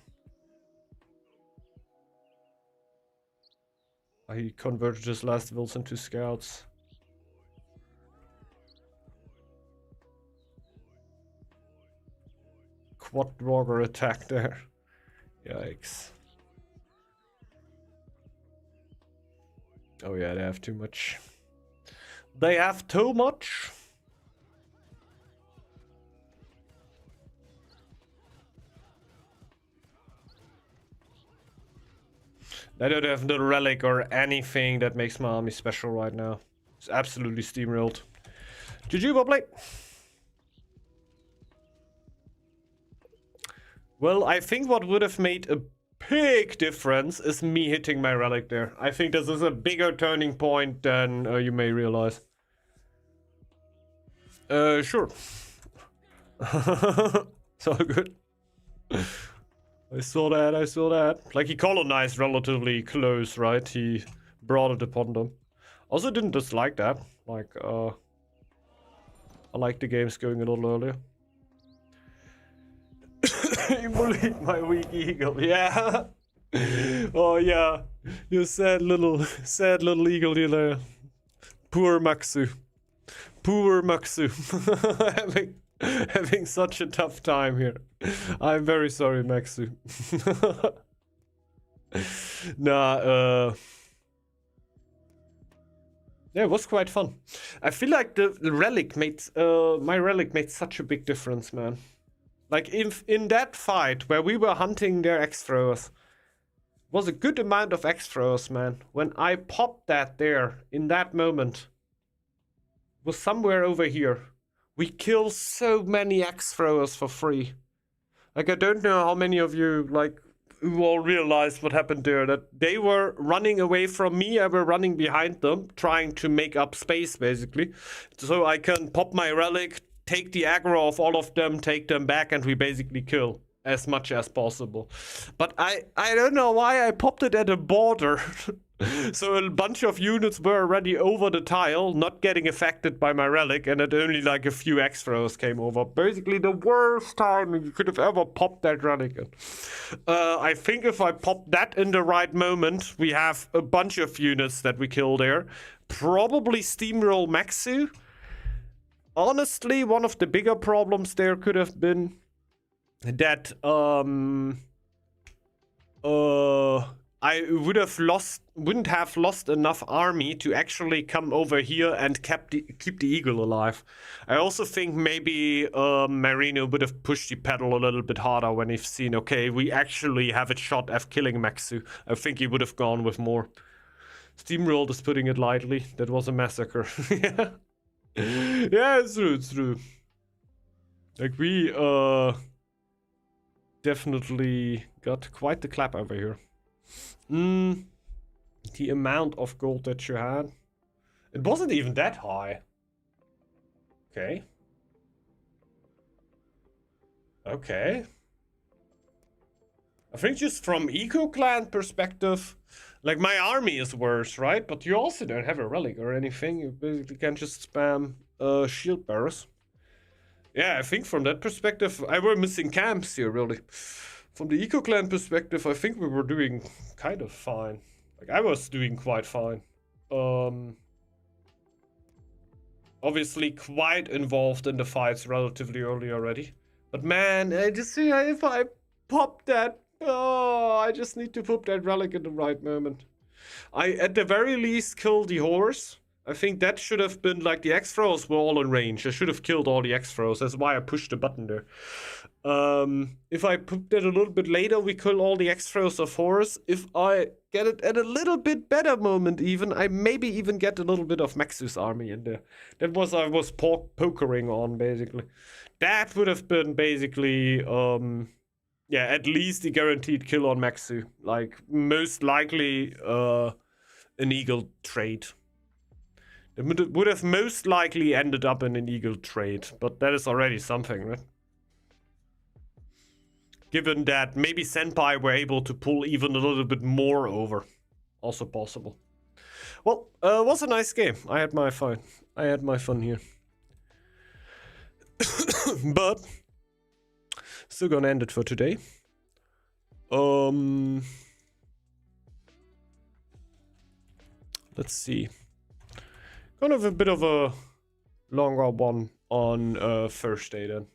He converted his last wills into scouts. Quad Dwarger attack there. Yikes. Oh yeah, they have too much. They have too much. I don't have the relic or anything that makes my army special right now. It's absolutely steamrolled. GG, Wobbly. Well, I think what would have made a big difference is me hitting my relic there. I think this is a bigger turning point than you may realize. Sure. So good. I saw that. Like, he colonized relatively close, right? He brought it upon them. Also didn't dislike that. Like, I like the games going a little earlier. You bullied my weak eagle, yeah. Oh yeah, you sad little eagle, you know. Poor Maxu. Poor Maxu. having such a tough time here. I'm very sorry, Maxu. Nah, yeah, it was quite fun. I feel like the relic made my relic made such a big difference, man. Like in that fight where we were hunting their X-throwers, was a good amount of X-throwers, man. When I popped that there in that moment, was somewhere over here. We kill so many X-throwers for free. Like, I don't know how many of you, like, who all realized what happened there. That they were running away from me, I were running behind them, trying to make up space, basically. So I can pop my relic, take the aggro of all of them, take them back, and we basically kill as much as possible. But I don't know why I popped it at a border. So a bunch of units were already over the tile, not getting affected by my relic, and then only like a few X-throws came over. Basically the worst time you could have ever popped that relic in. I think if I pop that in the right moment, we have a bunch of units that we kill there. Probably steamroll Maxu. Honestly, one of the bigger problems there could have been that I wouldn't have lost enough army to actually come over here and keep the eagle alive. I also think maybe Marino would have pushed the pedal a little bit harder when he's seen, okay, we actually have a shot at killing Maxu. I think he would have gone with more. Steamrolled is putting it lightly. That was a massacre. Yeah. Yeah, it's true. Like, we definitely got quite the clap over here. The amount of gold that you had. It wasn't even that high. Okay. Okay. I think just from Eco-Clan perspective, like, my army is worse, right? But you also don't have a relic or anything. You basically can just spam shield bearers. Yeah, I think from that perspective, I were missing camps here, really. From the Eco-Clan perspective, I think we were doing kind of fine. Like, I was doing quite fine. Obviously quite involved in the fights relatively early already. But man, I just see if I pop that... Oh, I just need to pop that relic in the right moment. I, at the very least, kill the horse. I think that should have been, like, the X-throws were all in range. I should have killed all the X-throws. That's why I pushed the button there. If I put that a little bit later, we kill all the X-throws of horse. If I get it at a little bit better moment even, I maybe even get a little bit of Maxus army in there. That was, I was pokering on, basically. That would have been basically, yeah, at least a guaranteed kill on Maxu. Like, most likely, an eagle trade. It would have most likely ended up in an eagle trade, but that is already something, right? Given that maybe Senpai were able to pull even a little bit more over. Also possible. Well, it was a nice game. I had my fun. I had my fun here. But Still gonna end it for today. Let's see. Kind of a bit of a longer one on Thursday then.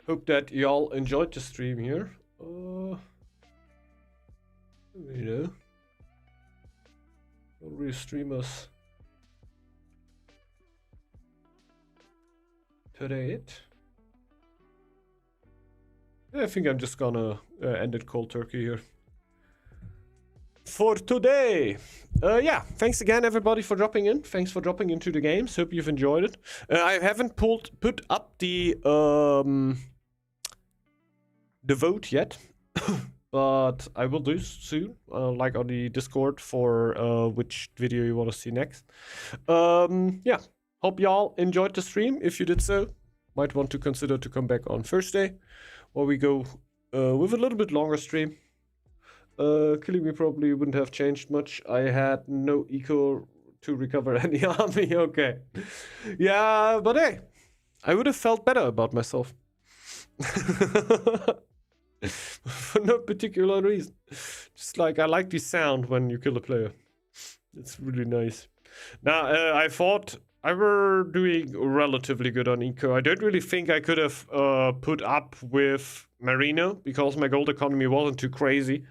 Hope that y'all enjoyed the stream here. You know, don't really stream us today. I think I'm just gonna end it cold turkey here for today. Yeah, thanks again everybody for dropping in. Thanks for dropping into the games. Hope you've enjoyed it. I haven't put up the vote yet, but I will do soon, like on the Discord for which video you want to see next. Yeah, hope y'all enjoyed the stream. If you did so, might want to consider to come back on Thursday, or we go with a little bit longer stream. Killing me probably wouldn't have changed much. I had no eco to recover any army. Okay, yeah, but hey, I would have felt better about myself. For no particular reason. Just like I like the sound when you kill a player. It's really nice. Now, I thought I were doing relatively good on eco. I don't really think I could have put up with Marino because my gold economy wasn't too crazy.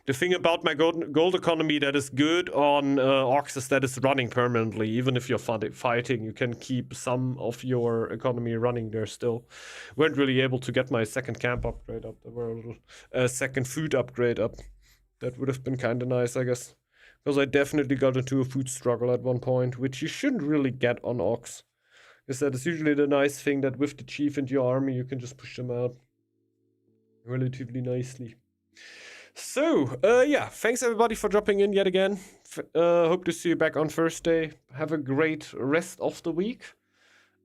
The thing about my gold economy that is good on Ox is that it's running permanently. Even if you're fighting, you can keep some of your economy running there still. Weren't really able to get my second camp upgrade up. There were a little second food upgrade up. That would have been kind of nice, I guess. Because I definitely got into a food struggle at one point, which you shouldn't really get on Ox. Because that is usually the nice thing that with the chief and your army, you can just push them out relatively nicely. So, yeah, thanks everybody for dropping in yet again. Hope to see you back on Thursday. Have a great rest of the week.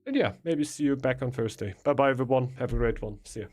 And yeah, maybe see you back on Thursday. Bye-bye, everyone. Have a great one. See ya.